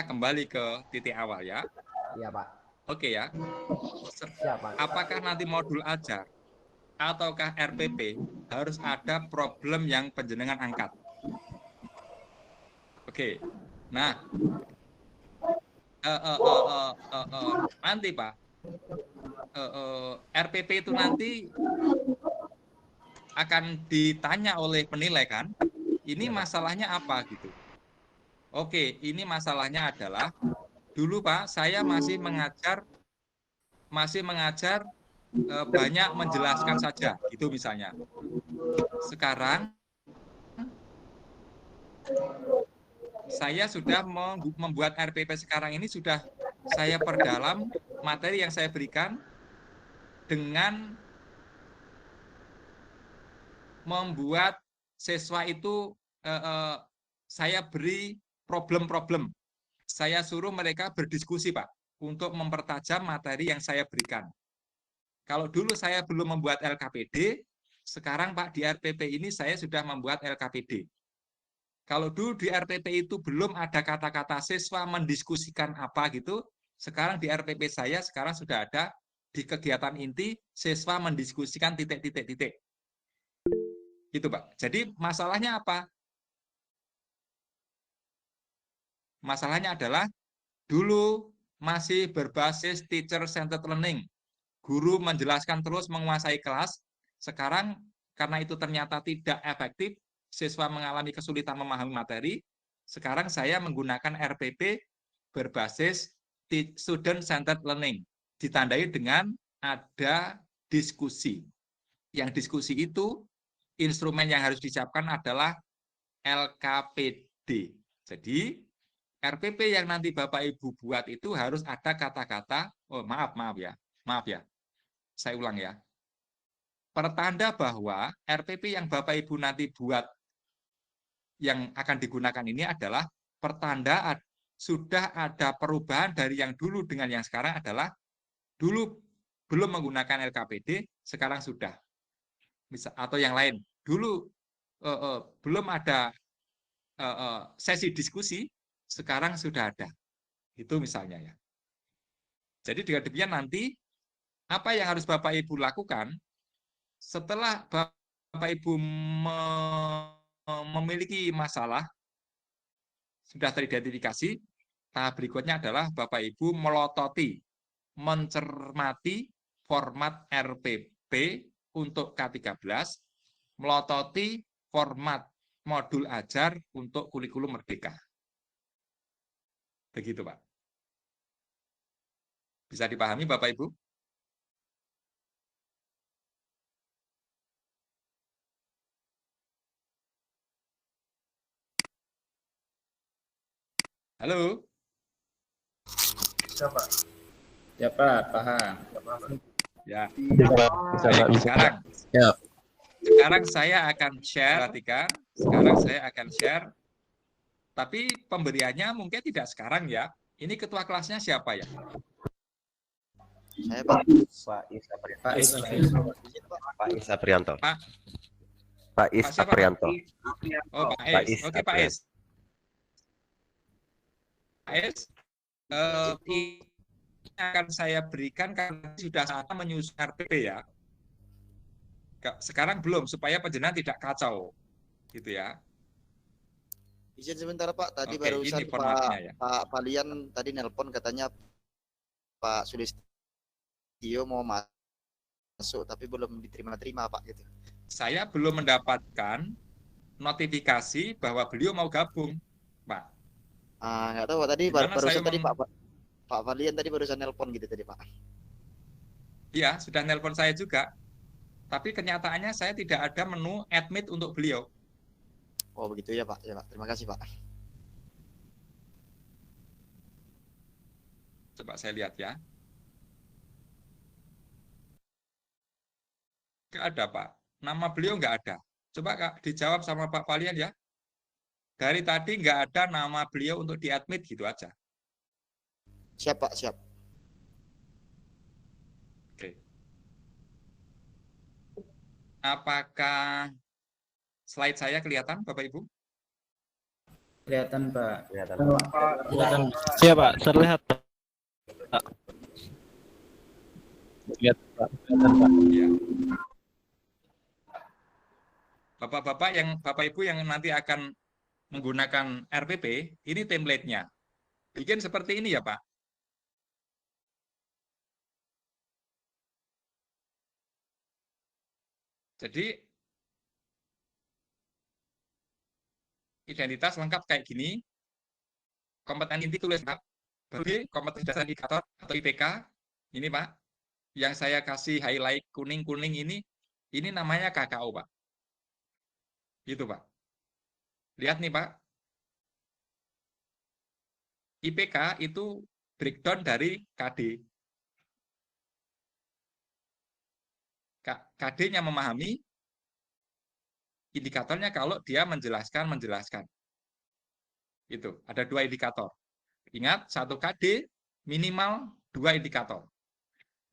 kembali ke titik awal ya. Iya Pak. Oke ya. Siap, Pak. Apakah nanti modul ajar ataukah RPP harus ada problem yang penjenengan angkat? Oke. Nah, nanti Pak, RPP itu nanti akan ditanya oleh penilai kan, ini masalahnya apa gitu. Oke, ini masalahnya adalah dulu Pak, saya masih mengajar banyak menjelaskan saja, gitu misalnya. Sekarang saya sudah membuat RPP sekarang ini sudah saya perdalam materi yang saya berikan dengan membuat siswa itu saya beri problem-problem. Saya suruh mereka berdiskusi, Pak, untuk mempertajam materi yang saya berikan. Kalau dulu saya belum membuat LKPD, sekarang Pak di RPP ini saya sudah membuat LKPD. Kalau dulu di RPP itu belum ada kata-kata siswa mendiskusikan apa gitu, sekarang di RPP saya sekarang sudah ada di kegiatan inti siswa mendiskusikan titik-titik-titik. Gitu, Pak. Jadi masalahnya apa? Masalahnya adalah dulu masih berbasis teacher-centered learning. Guru menjelaskan terus menguasai kelas. Sekarang karena itu ternyata tidak efektif, siswa mengalami kesulitan memahami materi. Sekarang saya menggunakan RPP berbasis student-centered learning. Ditandai dengan ada diskusi. Yang diskusi itu instrumen yang harus disiapkan adalah LKPD. Jadi RPP yang nanti Bapak Ibu buat itu harus ada kata-kata, maaf ya, saya ulang ya. Pertanda bahwa RPP yang Bapak Ibu nanti buat yang akan digunakan ini adalah pertanda sudah ada perubahan dari yang dulu dengan yang sekarang adalah dulu belum menggunakan LKPD, sekarang sudah. Atau yang lain, dulu belum ada sesi diskusi, sekarang sudah ada. Itu misalnya ya. Jadi dengan demikian nanti apa yang harus Bapak Ibu lakukan setelah Bapak Ibu memiliki masalah sudah teridentifikasi, tahap berikutnya adalah Bapak Ibu melototi, mencermati format RPP untuk K13, melototi format modul ajar untuk kurikulum Merdeka. Begitu, Pak. Bisa dipahami, Bapak Ibu? Halo? Siapa? Ya, Pak, paham. Ya. Bisa. Sekarang saya akan share, perhatikan. Sekarang saya akan share Tapi pemberiannya mungkin tidak sekarang ya. Ini ketua kelasnya siapa ya? Saya Pak. Pak Isa Prianto. Pak Is. Pak Isa Prianto. Pak Is siapa, Pak? Aprianto. Oh, Pak Pak Is. Is Oke, Pak Is. Pak Is, ini akan saya berikan karena sudah saatnya menyusun RPP ya. Sekarang belum, supaya penjenengan tidak kacau. Gitu ya. Izin sebentar Pak, tadi Oke, barusan ini formatnya ya. Pak Palian tadi nelpon katanya Pak Sulistio mau masuk tapi belum diterima-terima Pak gitu. Saya belum mendapatkan notifikasi bahwa beliau mau gabung, Pak. Nggak tahu Pak, tadi Gimana barusan saya tadi Pak Palian tadi barusan nelpon gitu tadi Pak. Iya, sudah nelpon saya juga. Tapi kenyataannya saya tidak ada menu admit untuk beliau. Oh begitu ya Pak, ya Pak. Terima kasih Pak. Coba saya lihat ya. Nggak ada Pak. Nama beliau nggak ada. Coba Kak, dijawab sama Pak Palian ya. Dari tadi nggak ada nama beliau untuk diadmit gitu aja. Siap Pak, siap. Oke. Apakah slide saya kelihatan Bapak Ibu? Kelihatan Pak. Kelihatan. Siap Pak, terlihat Pak. Lihat Pak, kelihatan Pak. Ya. Bapak Ibu yang nanti akan menggunakan RPP, ini template-nya. Bikin seperti ini ya Pak. Jadi identitas lengkap kayak gini. Kompeten inti tulis Pak. Baru kompetensi dasar indikator atau IPK. Ini Pak. Yang saya kasih highlight kuning-kuning ini namanya KKO Pak. Gitu Pak. Lihat nih Pak. IPK itu breakdown dari KD. KD-nya memahami, indikatornya kalau dia menjelaskan. Itu, ada 2 indikator. Ingat, 1 KD minimal 2 indikator.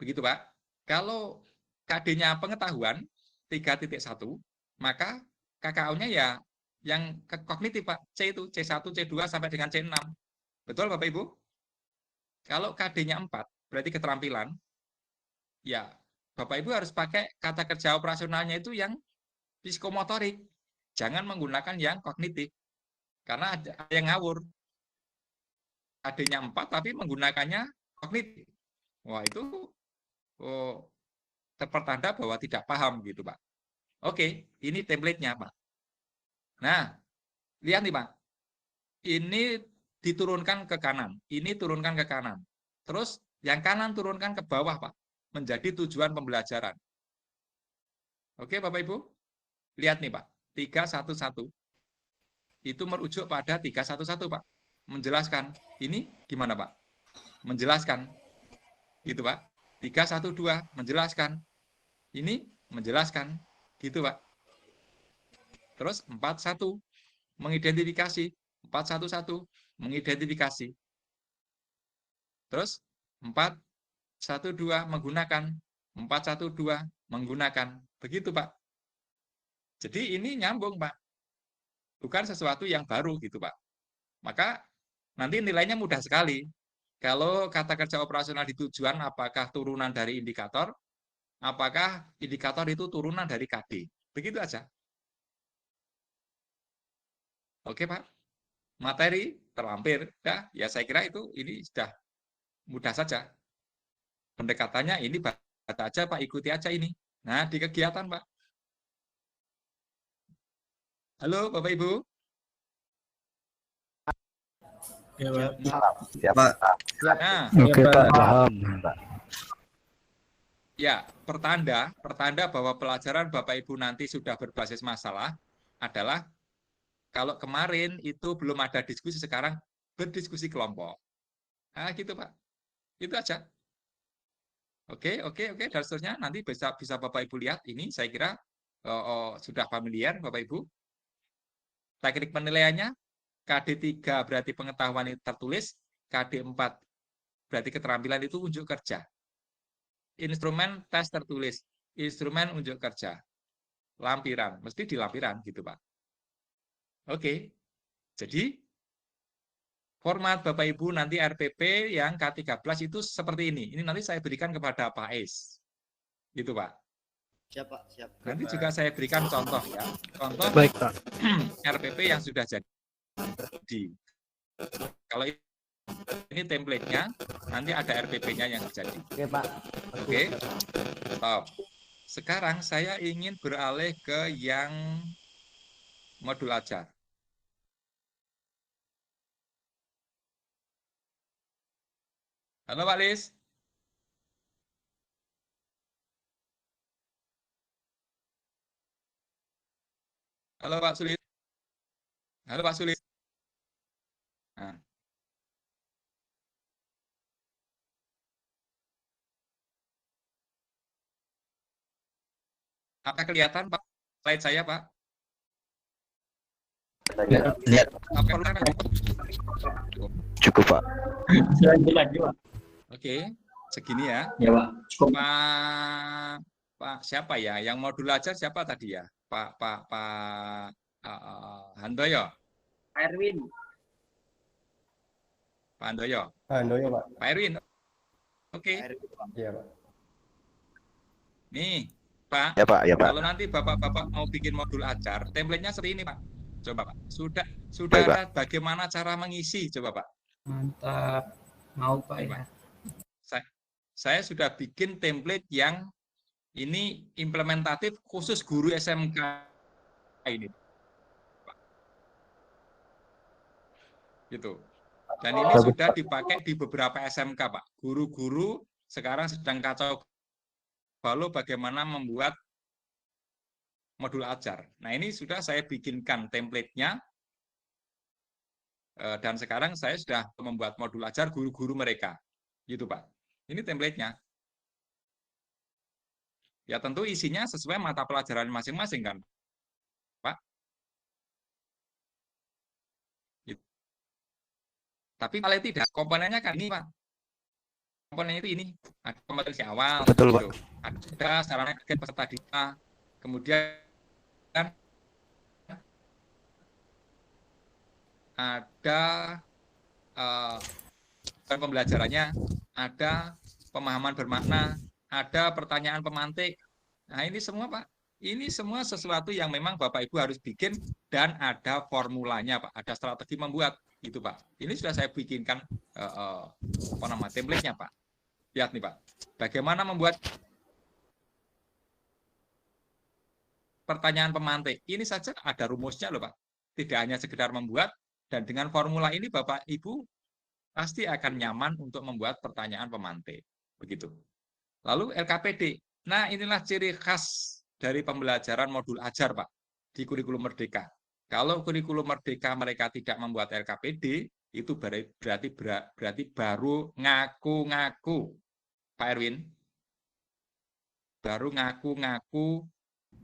Begitu Pak. Kalau KD-nya pengetahuan 3.1, maka KKO-nya ya yang kognitif Pak. C itu, C1, C2 sampai dengan C6. Betul Bapak Ibu? Kalau KD-nya 4, berarti keterampilan, ya Bapak Ibu harus pakai kata kerja operasionalnya itu yang psikomotorik. Jangan menggunakan yang kognitif. Karena ada yang ngawur. KD-nya 4 tapi menggunakannya kognitif. Wah, itu terpertanda bahwa tidak paham gitu, Pak. Oke, ini template-nya, Pak. Nah, lihat nih, Pak. Ini diturunkan ke kanan. Ini turunkan ke kanan. Terus yang kanan turunkan ke bawah, Pak. Menjadi tujuan pembelajaran. Oke, Bapak Ibu? Lihat nih, Pak. 311. Itu merujuk pada 311, Pak. Menjelaskan. Ini gimana, Pak? Menjelaskan. Gitu, Pak. 312 menjelaskan. Ini menjelaskan. Gitu, Pak. Terus 41 mengidentifikasi. 411 mengidentifikasi. Terus 412 menggunakan. 412 menggunakan. Begitu, Pak. Jadi ini nyambung, Pak. Bukan sesuatu yang baru gitu, Pak. Maka nanti nilainya mudah sekali. Kalau kata kerja operasional di tujuan apakah turunan dari indikator, apakah indikator itu turunan dari KD. Begitu aja. Oke, Pak. Materi terlampir. Ya saya kira ini sudah mudah saja. Pendekatannya ini baca aja, Pak. Ikuti aja ini. Nah, di kegiatan, Pak. Halo, Bapak Ibu. Ya, Pak. Siap, Pak. Nah, Oke, Pak, paham. ya, pertanda bahwa pelajaran Bapak Ibu nanti sudah berbasis masalah adalah kalau kemarin itu belum ada diskusi, sekarang berdiskusi kelompok. Nah, gitu, Pak. Itu aja. Oke. Dan seterusnya nanti bisa Bapak Ibu lihat ini, saya kira sudah familiar Bapak Ibu. Teknik penilaiannya, KD3 berarti pengetahuan itu tertulis, KD4 berarti keterampilan itu unjuk kerja. Instrumen tes tertulis, instrumen unjuk kerja. Lampiran, mesti di lampiran gitu Pak. Oke, jadi format Bapak Ibu nanti RPP yang K13 itu seperti ini. Ini nanti saya berikan kepada Pak Ais. Gitu Pak. Siap Pak, siap. Nanti juga saya berikan contoh ya. Contoh Baik, Pak. RPP yang sudah jadi. Kalau ini template-nya, nanti ada RPP-nya yang terjadi. Oke Pak. Oke, stop. Sekarang saya ingin beralih ke yang modul ajar. Halo Pak Lis. Halo Pak Sulit. Halo Pak Sulit. Nah. Apa kelihatan Pak slide saya Pak? Lihat. Cukup Pak. Oke, segini ya. Ya Pak. Cukup. Pak siapa ya? Yang modul ajar siapa tadi ya? Pak Handoyo. Pak Erwin. Pak Handoyo. Handoyo Pak. Pak Erwin. Oke. Iya Pak. Nih, Pak. Ya Pak, ya Pak. Kalau nanti Bapak-bapak mau bikin modul ajar, template-nya seperti ini Pak. Coba Pak. Sudah Baik, Pak. ada bagaimana cara mengisi? Coba Pak. Mantap. Mau Pak ya. Saya sudah bikin template yang ini implementatif khusus guru SMK ini. Gitu. Dan ini sudah dipakai di beberapa SMK, Pak. Guru-guru sekarang sedang kacau balau bagaimana membuat modul ajar. Nah, ini sudah saya bikinkan template-nya. Dan sekarang saya sudah membuat modul ajar guru-guru mereka. Gitu, Pak. Ini template-nya. Ya tentu isinya sesuai mata pelajaran masing-masing kan, Pak. Gitu. Tapi paling tidak komponennya kan ini, Pak. Komponennya itu ini. Ada kompetensi awal. Betul, gitu. Pak. Ada sarana kajian peserta didik. Kemudian ada pembelajarannya, ada pemahaman bermakna, ada pertanyaan pemantik. Nah, ini semua, Pak. Ini semua sesuatu yang memang Bapak Ibu harus bikin dan ada formulanya, Pak. Ada strategi membuat, itu, Pak. Ini sudah saya bikinkan template-nya, Pak. Lihat nih, Pak. Bagaimana membuat pertanyaan pemantik. Ini saja ada rumusnya loh, Pak. Tidak hanya sekedar membuat, dan dengan formula ini Bapak Ibu pasti akan nyaman untuk membuat pertanyaan pemantik. Begitu. Lalu LKPD. Nah, inilah ciri khas dari pembelajaran modul ajar, Pak, di kurikulum Merdeka. Kalau kurikulum Merdeka mereka tidak membuat LKPD, itu berarti baru ngaku-ngaku, Pak Erwin. Baru ngaku-ngaku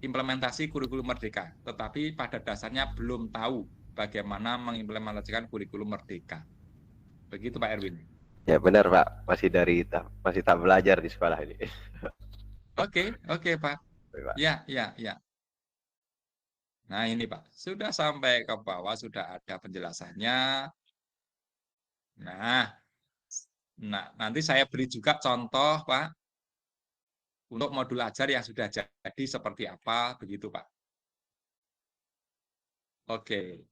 implementasi kurikulum Merdeka, tetapi pada dasarnya belum tahu bagaimana mengimplementasikan kurikulum Merdeka. Begitu Pak Erwin. Ya benar Pak, masih tak belajar di sekolah ini. Oke Pak. Ya. Nah ini Pak, sudah sampai ke bawah, sudah ada penjelasannya. Nah, nanti saya beri juga contoh Pak, untuk modul ajar yang sudah jadi seperti apa, begitu Pak. Oke.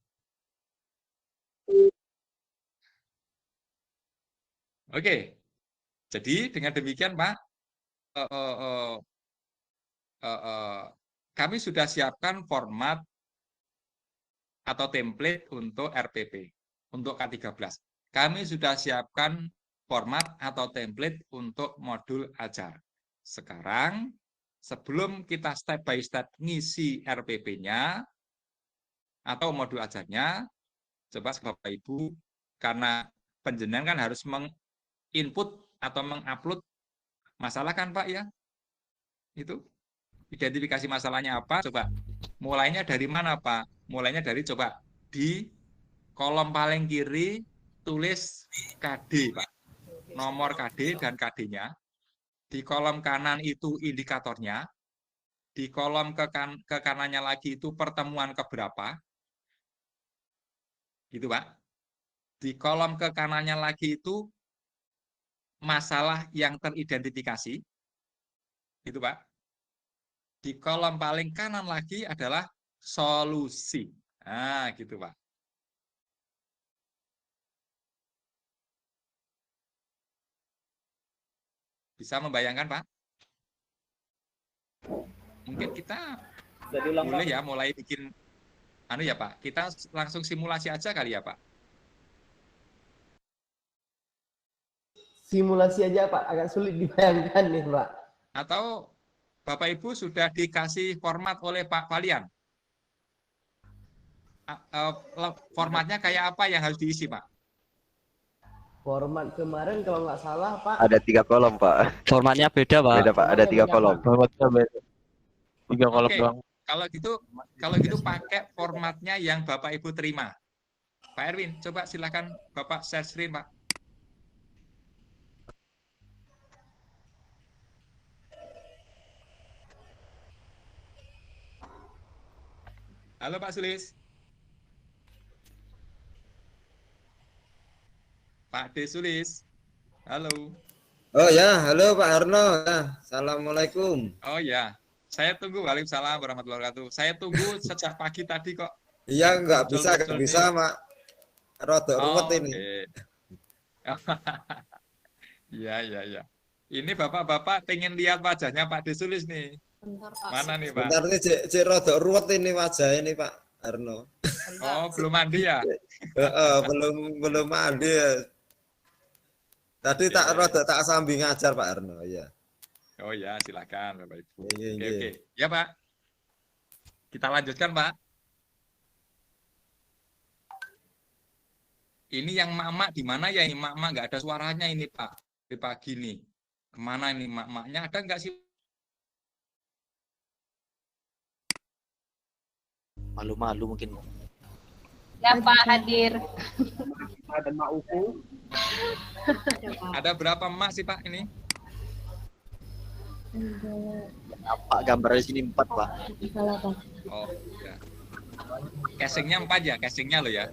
Oke, jadi dengan demikian Pak, kami sudah siapkan format atau template untuk RPP, untuk K13. Kami sudah siapkan format atau template untuk modul ajar. Sekarang, sebelum kita step by step ngisi RPP-nya atau modul ajarnya, coba Bapak Ibu, karena penjenengan kan harus input atau mengupload masalah kan Pak ya? Itu identifikasi masalahnya apa? Coba mulainya dari mana Pak? Mulainya dari coba di kolom paling kiri tulis KD, Pak. Nomor KD dan KD-nya. Di kolom kanan itu indikatornya. Di kolom ke kanannya lagi itu pertemuan keberapa. Gitu, Pak. Di kolom ke kanannya lagi itu masalah yang teridentifikasi. Gitu, Pak. Di kolom paling kanan lagi adalah solusi. Nah, gitu, Pak. Bisa membayangkan, Pak? Mungkin kita boleh ya mulai bikin ya, Pak. Kita langsung simulasi aja kali ya, Pak. Simulasi aja Pak, agak sulit dibayangkan nih Pak. Atau Bapak Ibu sudah dikasih format oleh Pak Valian? Formatnya kayak apa yang harus diisi, Pak? Format kemarin kalau nggak salah Pak. Ada 3 kolom Pak. Formatnya beda Pak. Beda Pak, ada 3 kolom. Formatnya beda. 3 kolom Oke, doang. kalau gitu pakai formatnya yang Bapak Ibu terima. Pak Erwin, coba silakan Bapak share screen, Pak. Halo Pak Sulis. Pak D. Sulis. Halo. Oh ya, halo Pak Arno. Ya, assalamualaikum. Oh ya, saya tunggu. Waalaikumsalam warahmatullahi wabarakatuh. Saya tunggu sejak pagi tadi kok. Iya, nggak bisa, Mak. Rodok ruwet ini. Iya, iya, iya. Ini Bapak-bapak pengen lihat wajahnya Pak D. Sulis nih. Mana nih, Pak? Bentar nih, cek rodok ruwet ini wajah ini Pak Arno. Oh, belum mandi ya? belum mandi ya. Tadi rodok tak sambil ngajar Pak Arno, ya. Oh ya, silakan Bapak Ibu. Oke. Oke. Ya, Pak. Kita lanjutkan, Pak. Ini yang mak-mak di mana ya? Ini mak-mak nggak ada suaranya ini, Pak. Di pagi nih. Kemana ini mak-maknya? Ada nggak sih? Malu-malu mungkin. Ya Pak, hadir. Ada Mak Uku. Ada berapa emak sih Pak ini? Pak gambarnya sini 4 Pak. Oh ya. Casingnya 4 ya, casingnya lo ya.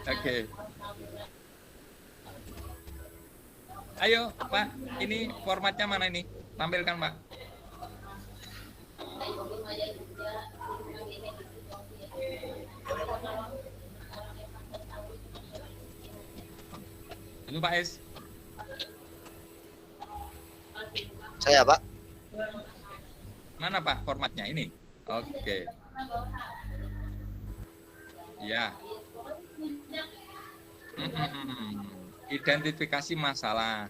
Oke. Ayo Pak, ini formatnya mana ini? Tampilkan Pak. Ini Pak Es. Saya Pak. Mana Pak formatnya ini? Oke. Ya. Identifikasi masalah.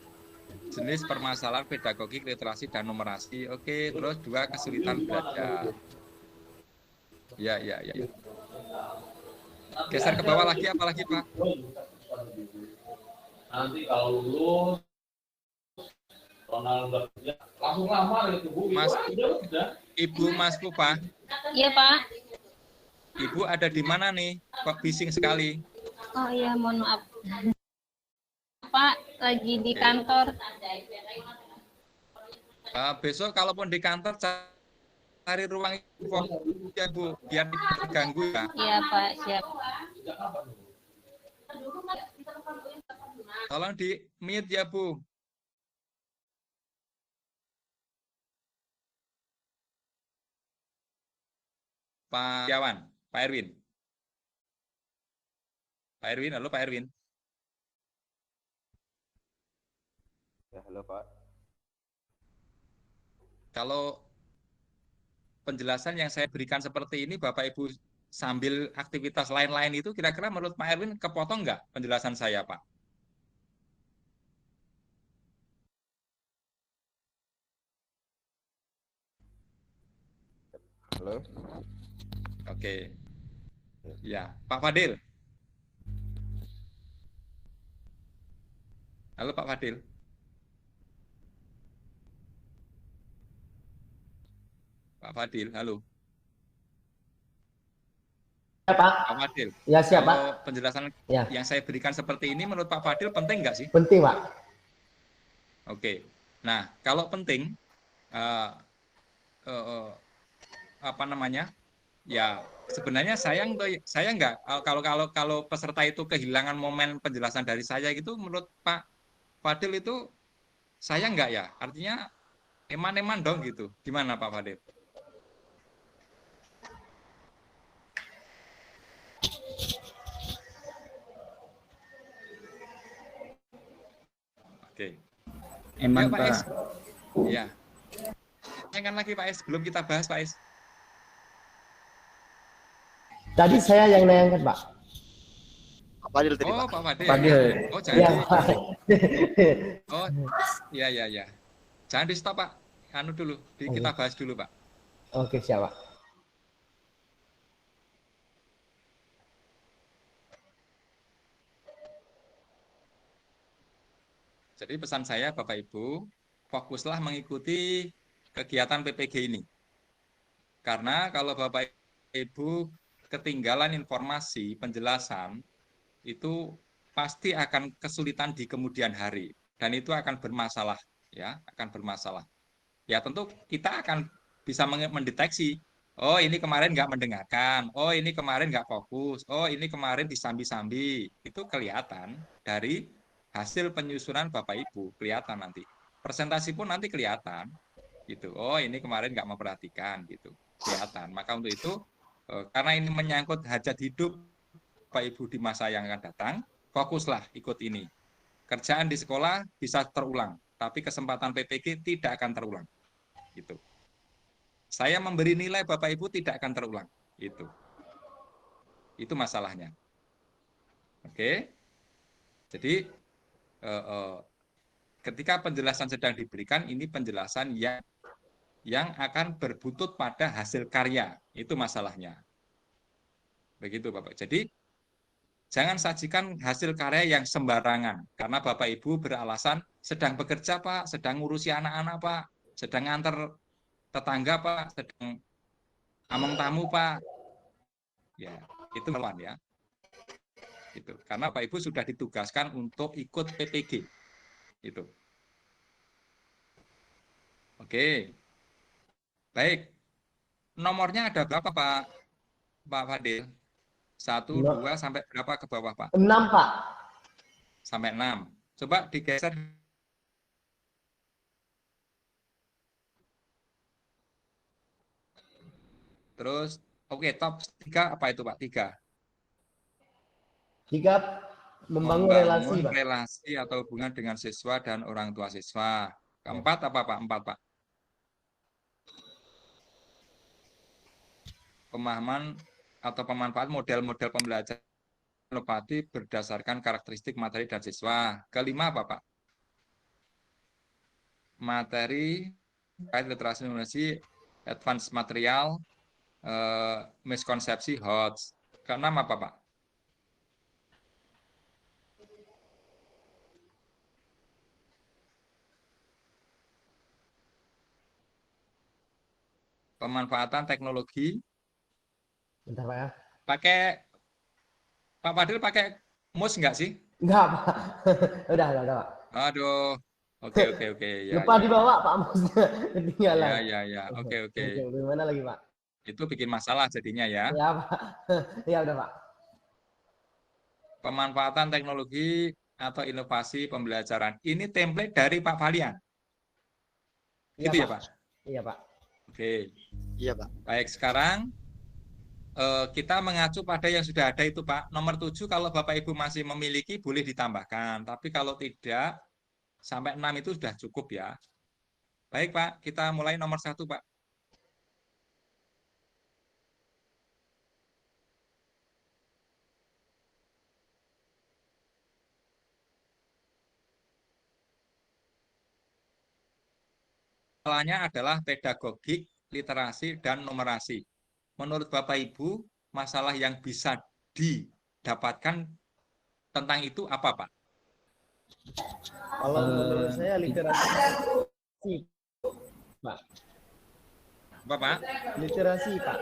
Jenis permasalahan pedagogik, literasi, dan numerasi. Oke, terus 2 kesulitan belajar. Ya. Geser ke bawah lagi, apa lagi Pak? Nanti kalau lulus langsung lamar gitu Bu. Mas, Ibu Mas Pupa. Iya Pak. Ibu ada di mana nih? Kok bising sekali? Oh iya, mohon maaf. Pak, lagi di kantor. Besok kalaupun di kantor cari ruang info ya Bu, biar tidak terganggu ya. Iya Pak, siap. Tolong di mute ya Bu. Pak Yawan, Pak Erwin. Pak Erwin, halo Pak Erwin. Ya, halo Pak. Kalau penjelasan yang saya berikan seperti ini, Bapak Ibu sambil aktivitas lain-lain itu, kira-kira menurut Pak Erwin kepotong nggak penjelasan saya, Pak? Halo. Oke. Ya, Pak Fadil. Halo Pak Fadil. Pak Fadil, halo. Pak. Pak Fadil. Ya, siap, Pak. Kalau penjelasan Ya. yang saya berikan seperti ini menurut Pak Fadil penting nggak sih? Penting, Pak. Oke. Nah, kalau penting, apa namanya? Ya, sebenarnya saya nggak kalau peserta itu kehilangan momen penjelasan dari saya gitu, menurut Pak Fadil itu saya nggak ya? Artinya eman-eman dong gitu. Gimana Pak Fadil? Oke. Eman, Ya, Pak Pak. Es. Ya. Tanyakan lagi Pak Es, belum kita bahas Pak Es. Tadi saya yang nanya Pak. Pak Fadil tadi, Oh, Pak. Pak Fadil. Fadil. Oh, Iya, jangan Pak. Oh, iya. Jangan di stop Pak. Anu dulu, kita bahas dulu Pak. Oke, siap, Pak. Jadi pesan saya Bapak Ibu, fokuslah mengikuti kegiatan PPG ini. Karena kalau Bapak Ibu ketinggalan informasi, penjelasan, itu pasti akan kesulitan di kemudian hari. Dan itu akan bermasalah, ya, akan bermasalah. Ya tentu kita akan bisa mendeteksi, oh ini kemarin nggak mendengarkan, oh ini kemarin nggak fokus, oh ini kemarin disambi-sambi. Itu kelihatan dari hasil penyusunan Bapak Ibu, kelihatan nanti. Presentasi pun nanti kelihatan, gitu. Oh ini kemarin nggak memperhatikan, gitu. Kelihatan. Maka untuk itu, karena ini menyangkut hajat hidup Bapak Ibu di masa yang akan datang, fokuslah ikut ini. Kerjaan di sekolah bisa terulang, tapi kesempatan PPG tidak akan terulang. Gitu. Saya memberi nilai Bapak Ibu tidak akan terulang. Itu masalahnya. Oke. Jadi ketika penjelasan sedang diberikan, ini penjelasan yang akan berbutut pada hasil karya. Itu masalahnya. Begitu Bapak. Jadi jangan sajikan hasil karya yang sembarangan. Karena Bapak Ibu beralasan sedang bekerja Pak, sedang ngurusi anak-anak Pak, sedang nganter tetangga Pak, sedang among tamu Pak. Ya, itu melawan ya. Itu. Karena Bapak Ibu sudah ditugaskan untuk ikut PPG. Itu. Oke. Baik. Nomornya ada berapa Pak Fadil? 1, 2 sampai berapa ke bawah Pak? 6 Pak. Sampai 6. Coba digeser. Terus, oke, top 3 apa itu Pak? 3. 3, membangun relasi Pak. Relasi atau hubungan dengan siswa dan orang tua siswa. Keempat apa Pak? 4 Pak. Pemahaman atau pemanfaat model-model pembelajaran inovatif berdasarkan karakteristik materi dan siswa. Kelima apa Pak? Materi terkait literasi numerasi, advance material, miskonsepsi, HOTS. Keenam apa Pak? Pemanfaatan teknologi. Bentar Pak ya. Pak Fadil pakai mouse nggak sih? Enggak Pak. udah Pak. Aduh. Oke. Ya, lupa dibawa Pak mouse-nya. Ketinggalan. Ya. Oke. Gimana lagi Pak? Itu bikin masalah jadinya ya. Ya Pak. Ya udah Pak. Pemanfaatan teknologi atau inovasi pembelajaran. Ini template dari Pak Valian. Gitu ya Pak? Iya Pak. Oke. Iya Pak. Baik, sekarang kita mengacu pada yang sudah ada itu Pak. Nomor 7 kalau Bapak Ibu masih memiliki boleh ditambahkan. Tapi kalau tidak, sampai 6 itu sudah cukup ya. Baik Pak, kita mulai nomor 1 Pak. Masalahnya adalah pedagogik, literasi, dan numerasi. Menurut Bapak Ibu, masalah yang bisa didapatkan tentang itu apa Pak? Kalau menurut saya literasi Pak. Apa Pak? Literasi Pak.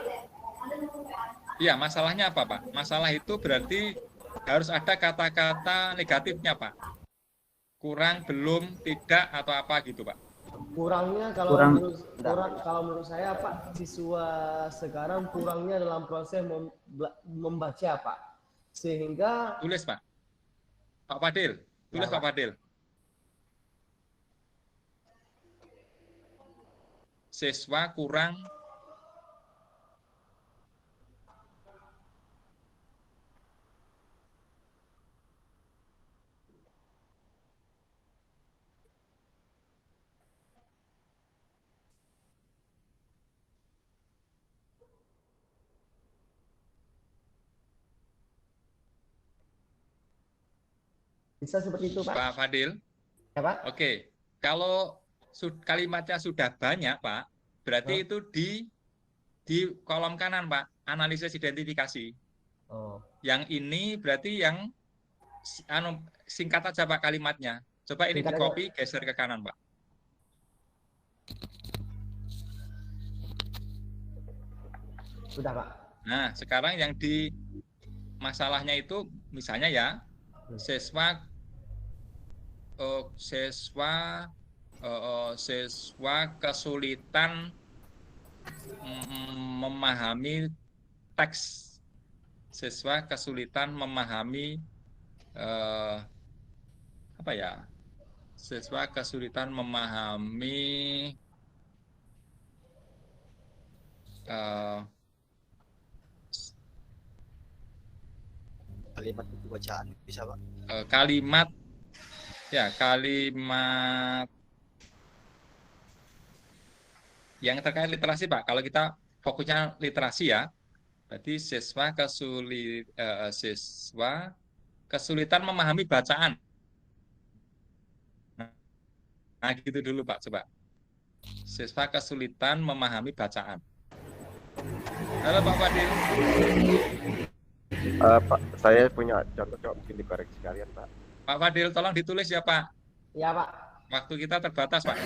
Iya, masalahnya apa, Pak? Masalah itu berarti harus ada kata-kata negatifnya, Pak. Kurang, belum, tidak, atau apa gitu, Pak. Kurangnya kalau menurut saya Pak, siswa sekarang kurangnya dalam proses membaca Pak, sehingga tulis Pak. Pak Fadil, tulis ya, Pak Fadil. Siswa kurang bisa seperti itu Pak. Pak Fadil. Ya Pak. Oke, kalau kalimatnya sudah banyak Pak, berarti itu di kolom kanan Pak, analisis identifikasi. Oh. Yang ini berarti yang singkat aja Pak kalimatnya. Coba ini di copy, geser ke kanan Pak. Sudah Pak. Nah, sekarang yang di masalahnya itu misalnya ya, siswa kesulitan memahami teks. Siswa kesulitan memahami apa ya? Siswa kesulitan memahami kalimat buku bacaan bisa Pak? Kalimat yang terkait literasi Pak. Kalau kita fokusnya literasi ya, berarti siswa kesulitan memahami bacaan. Nah, gitu dulu Pak, coba. Siswa kesulitan memahami bacaan. Halo Pak Fadil. Pak, saya punya contoh, coba mungkin dikoreksi sekalian Pak. Pak Fadil, tolong ditulis ya Pak. Ya Pak. Waktu kita terbatas Pak.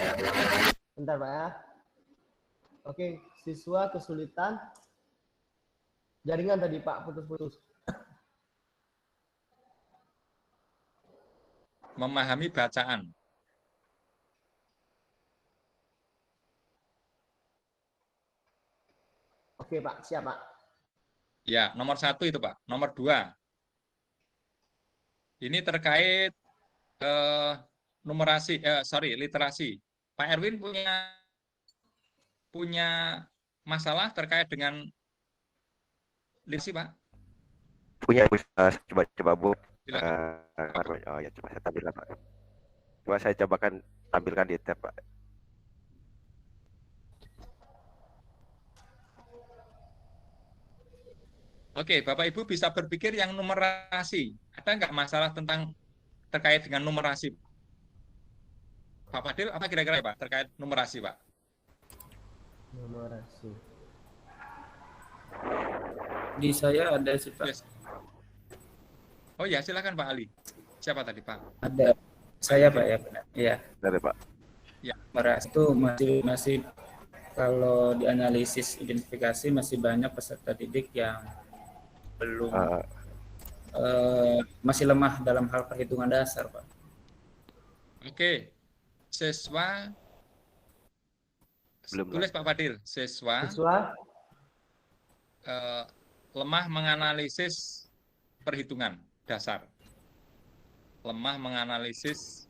Bentar Pak ya. Oke, siswa kesulitan jaringan tadi Pak, putus-putus. Memahami bacaan. Oke Pak, siap Pak. Ya, nomor 1 itu Pak. Nomor 2. Ini terkait literasi. Pak Erwin punya masalah terkait dengan literasi Pak? Punya, coba Bu. Oh ya, coba saya tampilkan Pak. Coba saya cobakan tampilkan di tab Pak. Oke, Bapak Ibu bisa berpikir yang numerasi. Ada nggak masalah terkait dengan numerasi? Pak Fadil, apa kira-kira Pak terkait numerasi Pak? Numerasi. Di saya ada sih Pak. Yes. Oh ya, silakan Pak Ali. Siapa tadi Pak? Ada. Saya Pak ya. Iya. Ada Pak. Ya. Numerasi itu masih kalau dianalisis identifikasi masih banyak peserta didik yang belum masih lemah dalam hal perhitungan dasar Pak. Oke, siswa belum tulis Pak Fadil. Siswa lemah menganalisis perhitungan dasar. Lemah menganalisis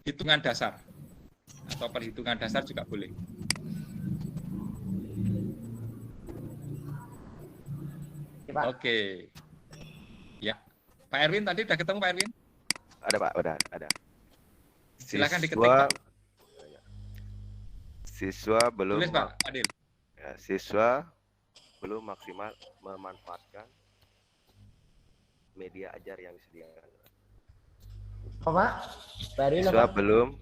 hitungan dasar atau perhitungan dasar juga boleh. Oke. Ya. Pak Erwin tadi udah ketemu Pak Erwin? Ada Pak, udah ada. Silakan diketik Pak. Siswa belum tulis Pak Adil. Ya, siswa belum maksimal memanfaatkan media ajar yang disediakan. Pak? Siswa belum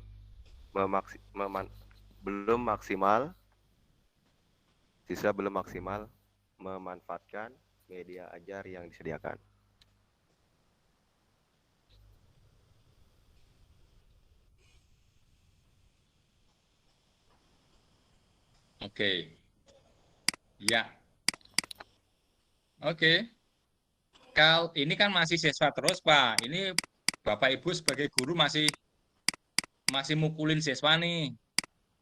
maksimal memanfaatkan media ajar yang disediakan. Oke. Ya. Oke. Kalau ini kan masih siswa terus, Pak. Ini Bapak Ibu sebagai guru masih mukulin siswa nih.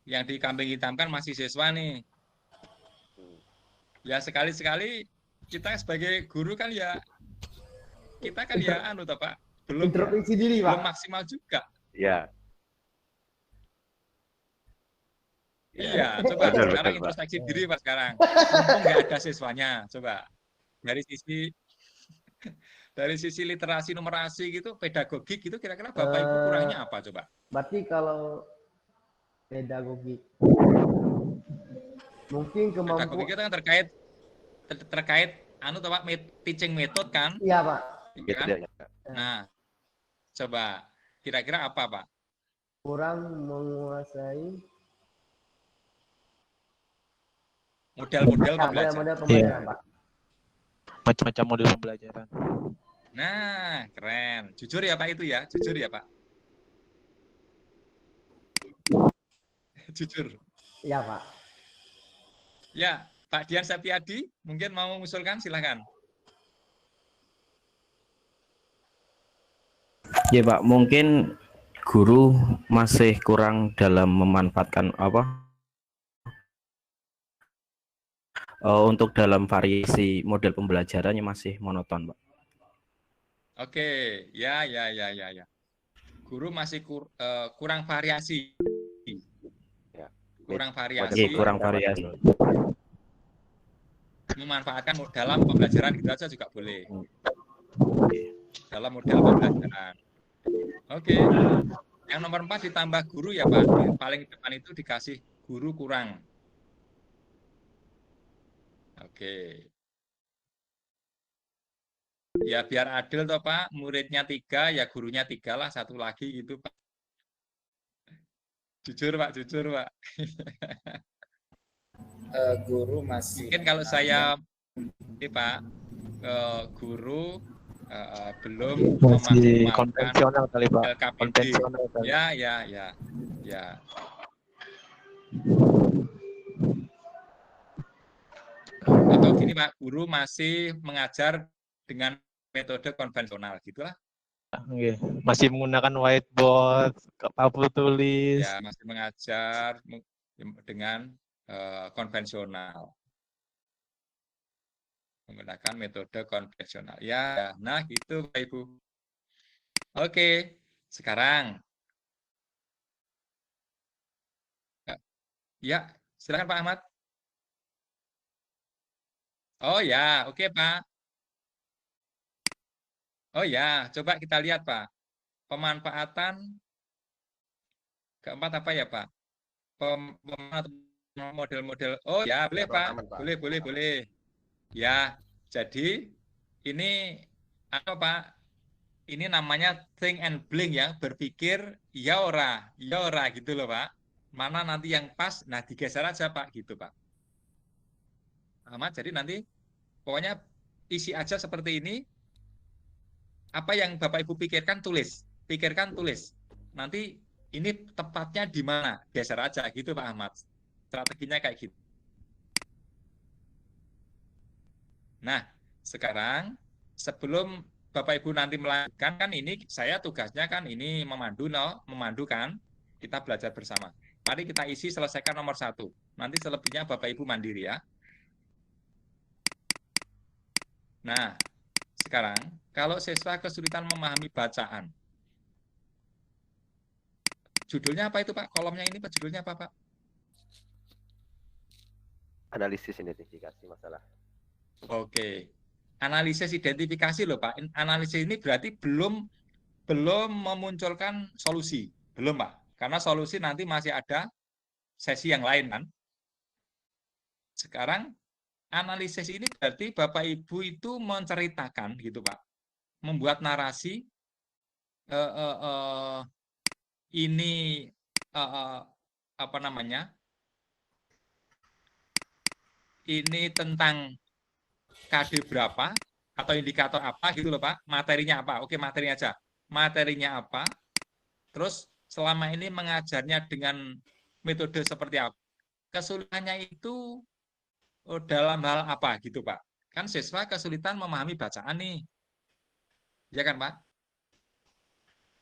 Yang di kambing hitamkan masih siswa nih. Ya sekali-sekali kita sebagai guru kan ya kita kan ya anu toh, Pak. Belum Introspeksi diri, Pak. belum maksimal juga. Ya. Iya, coba Betul, sekarang betul, Pak. introspeksi diri Pak sekarang. Mumpung nggak ada siswanya, coba dari sisi literasi numerasi gitu, pedagogik gitu kira-kira Bapak Ibu kurangnya apa coba? Berarti kalau pedagogik mungkin Pedagogik kemampuan. itu kan terkait anu toh Pak, teaching method kan? Iya, Pak. Iya kan? Nah, coba kira-kira apa Pak? Kurang menguasai Model-model pembelajaran. model pembelajaran, Pak. Macam-macam model pembelajaran. Nah, keren. Jujur ya Pak itu ya, jujur ya Pak. Jujur. Iya, Pak. Ya, Pak Dian Septiadi mungkin mau mengusulkan, silakan. Ya Pak, mungkin guru masih kurang dalam memanfaatkan untuk dalam variasi model pembelajarannya masih monoton, Pak. Oke, ya. Guru masih kurang variasi. Kurang variasi. Kurang variasi. Memanfaatkan dalam pembelajaran gitu aja juga boleh. Dalam model pembelajaran. Oke. Yang nomor 4 ditambah guru ya Pak. Paling depan itu dikasih guru kurang. Oke. Ya biar adil toh Pak, muridnya 3 ya gurunya 3 lah, 1 lagi gitu Pak. Jujur Pak. Guru masih. Mungkin kalau saya ini Pak, guru belum Masih memaksimalkan konvensional kali Pak. LKPD. Konvensional kali. Ya. Atau gini Pak, guru masih mengajar dengan metode konvensional gitulah. Masih menggunakan whiteboard, papan tulis. Ya, masih mengajar dengan konvensional. Menggunakan metode konvensional. Ya, nah gitu Pak Ibu. Oke, sekarang. Ya, silakan Pak Ahmad. Oh ya, oke Pak. Oh ya, coba kita lihat Pak. Pemanfaatan keempat apa ya Pak? Model-model. Oh ya, boleh Pak. Boleh. Ya, jadi ini apa Pak? Ini namanya think and blink ya, berpikir ya ora gitu loh Pak. Mana nanti yang pas, nah digeser aja Pak gitu Pak. Ahmad, jadi nanti pokoknya isi aja seperti ini. Apa yang Bapak Ibu pikirkan tulis. Nanti ini tepatnya di mana? Geser aja gitu Pak Ahmad. Strateginya kayak gitu. Nah, sekarang sebelum Bapak Ibu nanti melanjutkan kan ini saya tugasnya kan ini memandu kan. Kita belajar bersama. Mari kita isi selesaikan nomor 1. Nanti selebihnya Bapak Ibu mandiri ya. Nah, sekarang kalau siswa kesulitan memahami bacaan. Judulnya apa itu Pak? Kolomnya ini Pak, judulnya apa Pak? Analisis identifikasi masalah. Oke. Analisis identifikasi loh Pak. Analisis ini berarti belum memunculkan solusi. Belum Pak. Karena solusi nanti masih ada sesi yang lain kan. Sekarang analisis ini berarti Bapak Ibu itu menceritakan gitu Pak. Membuat narasi ini apa namanya? Ini tentang KD berapa atau indikator apa gitu loh Pak. Materinya apa? Oke, materinya aja. Materinya apa? Terus selama ini mengajarnya dengan metode seperti apa? Kesulitannya itu dalam hal apa gitu Pak. Kan siswa kesulitan memahami bacaan nih. Ya kan, Pak?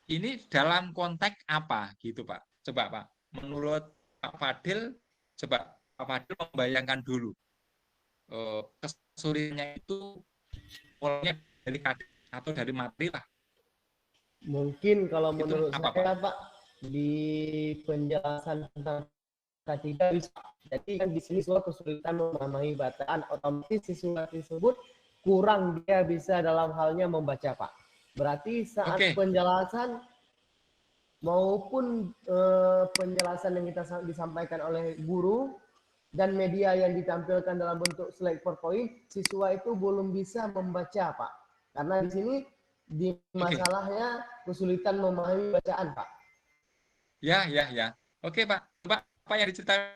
Ini dalam konteks apa gitu, Pak? Coba, Pak. Menurut Pak Fadil, coba Pak Fadil membayangkan dulu. Kesulitannya itu mulainya dari kadar atau dari materi lah. Mungkin kalau Itu menurut apa, saya Pak, di penjelasan tentang K3 bisa. Jadi kan di sini siswa kesulitan memahami bacaan, otomatis siswa tersebut kurang dia bisa dalam halnya membaca, Pak. Berarti saat penjelasan maupun penjelasan yang disampaikan oleh guru dan media yang ditampilkan dalam bentuk slide PowerPoint, siswa itu belum bisa membaca, Pak. Karena di sini di masalahnya kesulitan memahami bacaan, Pak. Ya. Oke, Pak. Pak, apa yang diceritakan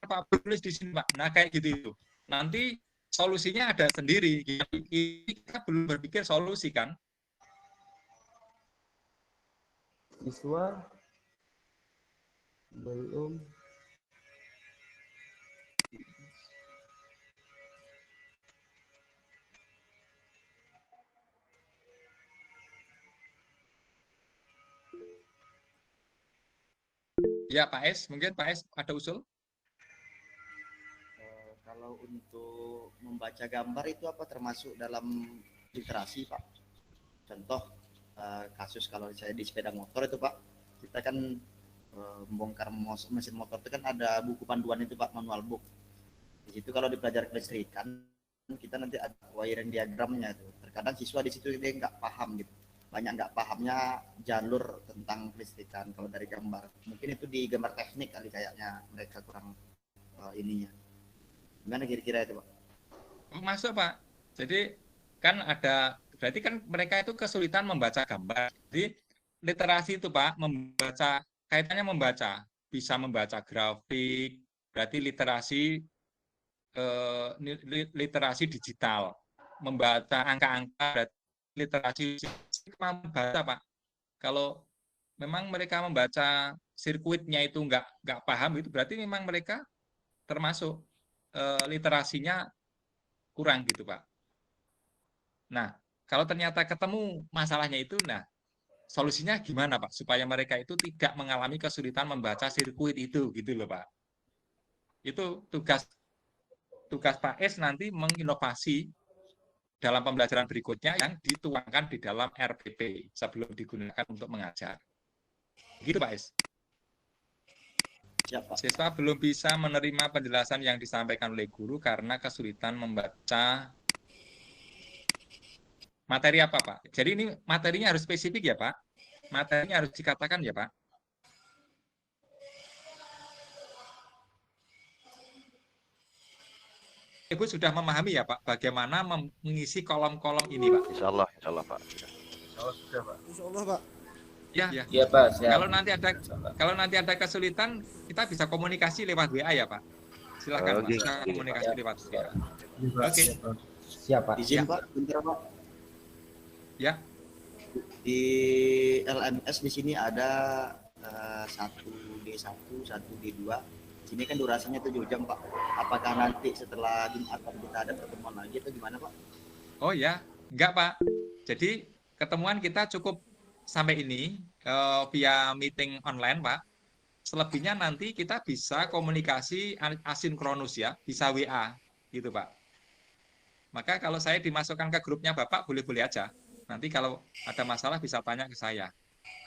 Pak tulis di sini, Pak. Nah, kayak gitu itu. Nanti solusinya ada sendiri. Kita belum berpikir solusi kan? Siswa belum Ya, Pak S. Mungkin Pak S ada usul? Kalau untuk membaca gambar itu apa termasuk dalam literasi, Pak? Contoh kasus kalau saya di sepeda motor itu, Pak, kita kan membongkar mesin motor itu kan ada buku panduan itu, Pak, manual book. Di situ kalau dipelajari kelistrikan kita nanti ada wiring diagramnya itu. Terkadang siswa di situ dia nggak paham gitu. Banyak nggak pahamnya jalur tentang kelistrikan kalau dari gambar. Mungkin itu di gambar teknik kali kayaknya mereka kurang ininya. Gimana kira-kira itu, Pak? Masuk, Pak. Jadi kan ada, berarti kan mereka itu kesulitan membaca gambar. Jadi literasi itu, Pak, membaca, kaitannya membaca. Bisa membaca grafik, berarti literasi digital. Membaca angka-angka, berarti literasi membaca, Pak. Kalau memang mereka membaca sirkuitnya itu nggak paham, itu berarti memang mereka termasuk literasinya kurang gitu, Pak. Nah, kalau ternyata ketemu masalahnya itu, nah solusinya gimana, Pak? Supaya mereka itu tidak mengalami kesulitan membaca sirkuit itu, gitu loh, Pak. Itu tugas Pak S nanti menginovasi dalam pembelajaran berikutnya yang dituangkan di dalam RPP sebelum digunakan untuk mengajar. Gitu, Pak S. Siswa belum bisa menerima penjelasan yang disampaikan oleh guru karena kesulitan membaca materi apa, Pak? Jadi ini materinya harus spesifik ya, Pak? Materinya harus dikatakan ya, Pak? Ibu sudah memahami ya, Pak, bagaimana mengisi kolom-kolom ini, Pak? Insya Allah, Pak. Sudah, Pak. Insya Allah, Pak. Ya. Iya, Pak. Siap. Kalau nanti ada kesulitan, kita bisa komunikasi lewat WA ya, Pak. Silakan, Pak. Kita komunikasi lewat WA. Oke. Siap, Pak. Izin, Pak, bentar, Pak. Ya. Di LMS di sini ada 1D1, 1D2. Di sini kan durasinya 7 jam, Pak. Apakah nanti setelah Jumatan kita ada pertemuan lagi atau gimana, Pak? Oh ya, enggak, Pak. Jadi ketemuan kita cukup sampai ini via meeting online, Pak. Selebihnya nanti kita bisa komunikasi asinkronus ya, bisa WA gitu, Pak. Maka kalau saya dimasukkan ke grupnya Bapak boleh-boleh aja. Nanti kalau ada masalah bisa tanya ke saya.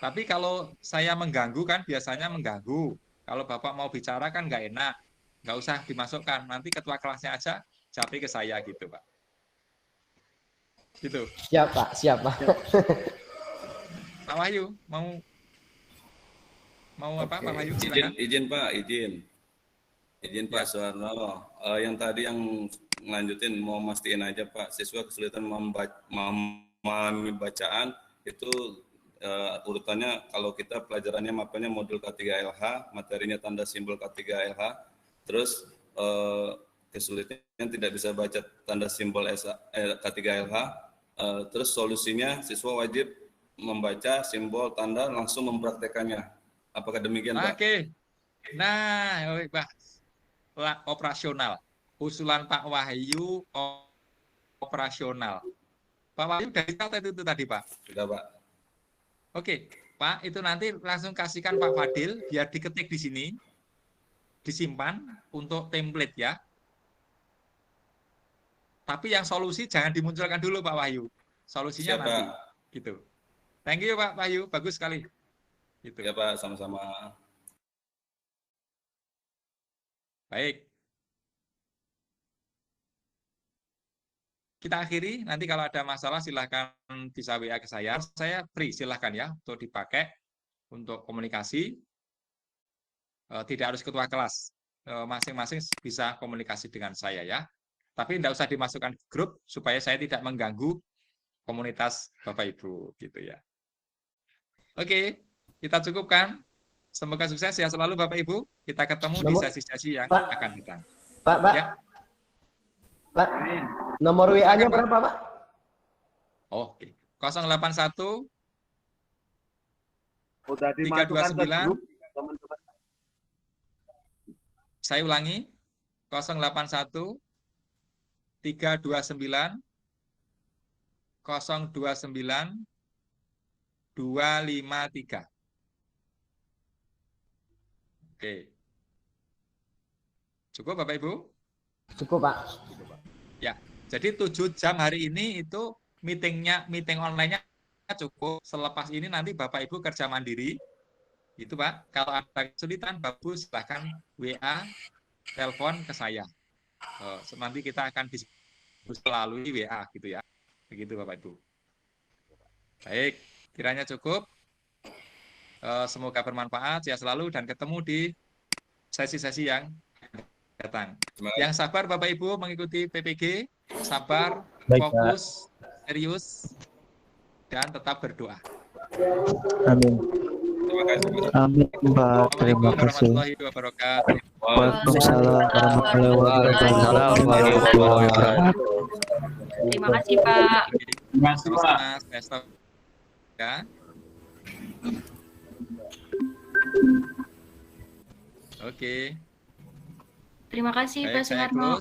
Tapi kalau saya mengganggu kan biasanya mengganggu. Kalau Bapak mau bicara kan nggak enak. Nggak usah dimasukkan. Nanti ketua kelasnya aja jawabnya ke saya gitu, Pak. Gitu. Siap, Pak. Siap, Pak. Pak Wahyu mau apa, Pak Wahyu? Izin Pak, izin Pak Suwarno. Yang tadi yang ngelanjutin mau mastiin aja Pak, siswa kesulitan memahami bacaan itu urutannya kalau kita pelajarannya mapelnya modul K3LH, materinya tanda simbol K3LH, terus kesulitan tidak bisa baca tanda simbol K3LH, terus solusinya siswa wajib membaca simbol tanda langsung mempraktekannya. Apakah demikian, Pak? Oke. Nah, Pak, operasional. Usulan Pak Wahyu operasional. Pak Wahyu dari catat itu tadi, Pak. Sudah, Pak. Oke, Pak, itu nanti langsung kasihkan Pak Fadil biar diketik di sini, disimpan untuk template ya. Tapi yang solusi jangan dimunculkan dulu Pak Wahyu. Solusinya Siap, nanti. Pak. Gitu. Thank you Pak Wahyu, bagus sekali. Gitu. Ya Pak, sama-sama. Baik. Kita akhiri, nanti kalau ada masalah silahkan bisa WA ke saya. Saya free, silahkan ya, untuk dipakai untuk komunikasi. Tidak harus ketua kelas, masing-masing bisa komunikasi dengan saya ya. Tapi tidak usah dimasukkan ke grup, supaya saya tidak mengganggu komunitas Bapak Ibu, gitu ya. Oke, kita cukupkan. Semoga sukses ya selalu Bapak Ibu. Kita ketemu di sesi-sesi yang akan datang. Pak. Ya. Pak, nomor WA-nya berapa, Pak? Oke. 081 Udah dimasukkan ke 329. grup, teman-teman. Saya ulangi. 081 329 029 253. Oke. Cukup Bapak Ibu? Cukup, Pak. Ya, jadi 7 jam hari ini itu meeting online-nya cukup. Selepas ini nanti Bapak Ibu kerja mandiri. Itu Pak, kalau ada kesulitan Bapak Ibu silahkan WA, telepon ke saya. Nanti kita akan diskusi melalui WA gitu ya. Begitu Bapak Ibu. Baik, kiranya cukup. Semoga bermanfaat, ya selalu dan ketemu di sesi-sesi yang datang. Yang sabar Bapak Ibu mengikuti PPG, sabar, Baik, fokus, serius, dan tetap berdoa. Amin. Terima kasih. Amin, Pak. Terima kasih. Warahmatullahi wabarakatuh. Waalaikumsalam warahmatullahi wabarakatuh. Terima kasih Pak. Terima kasih Pak. Ya. Oke. Terima kasih Baik, Pak saya Soeharno. close.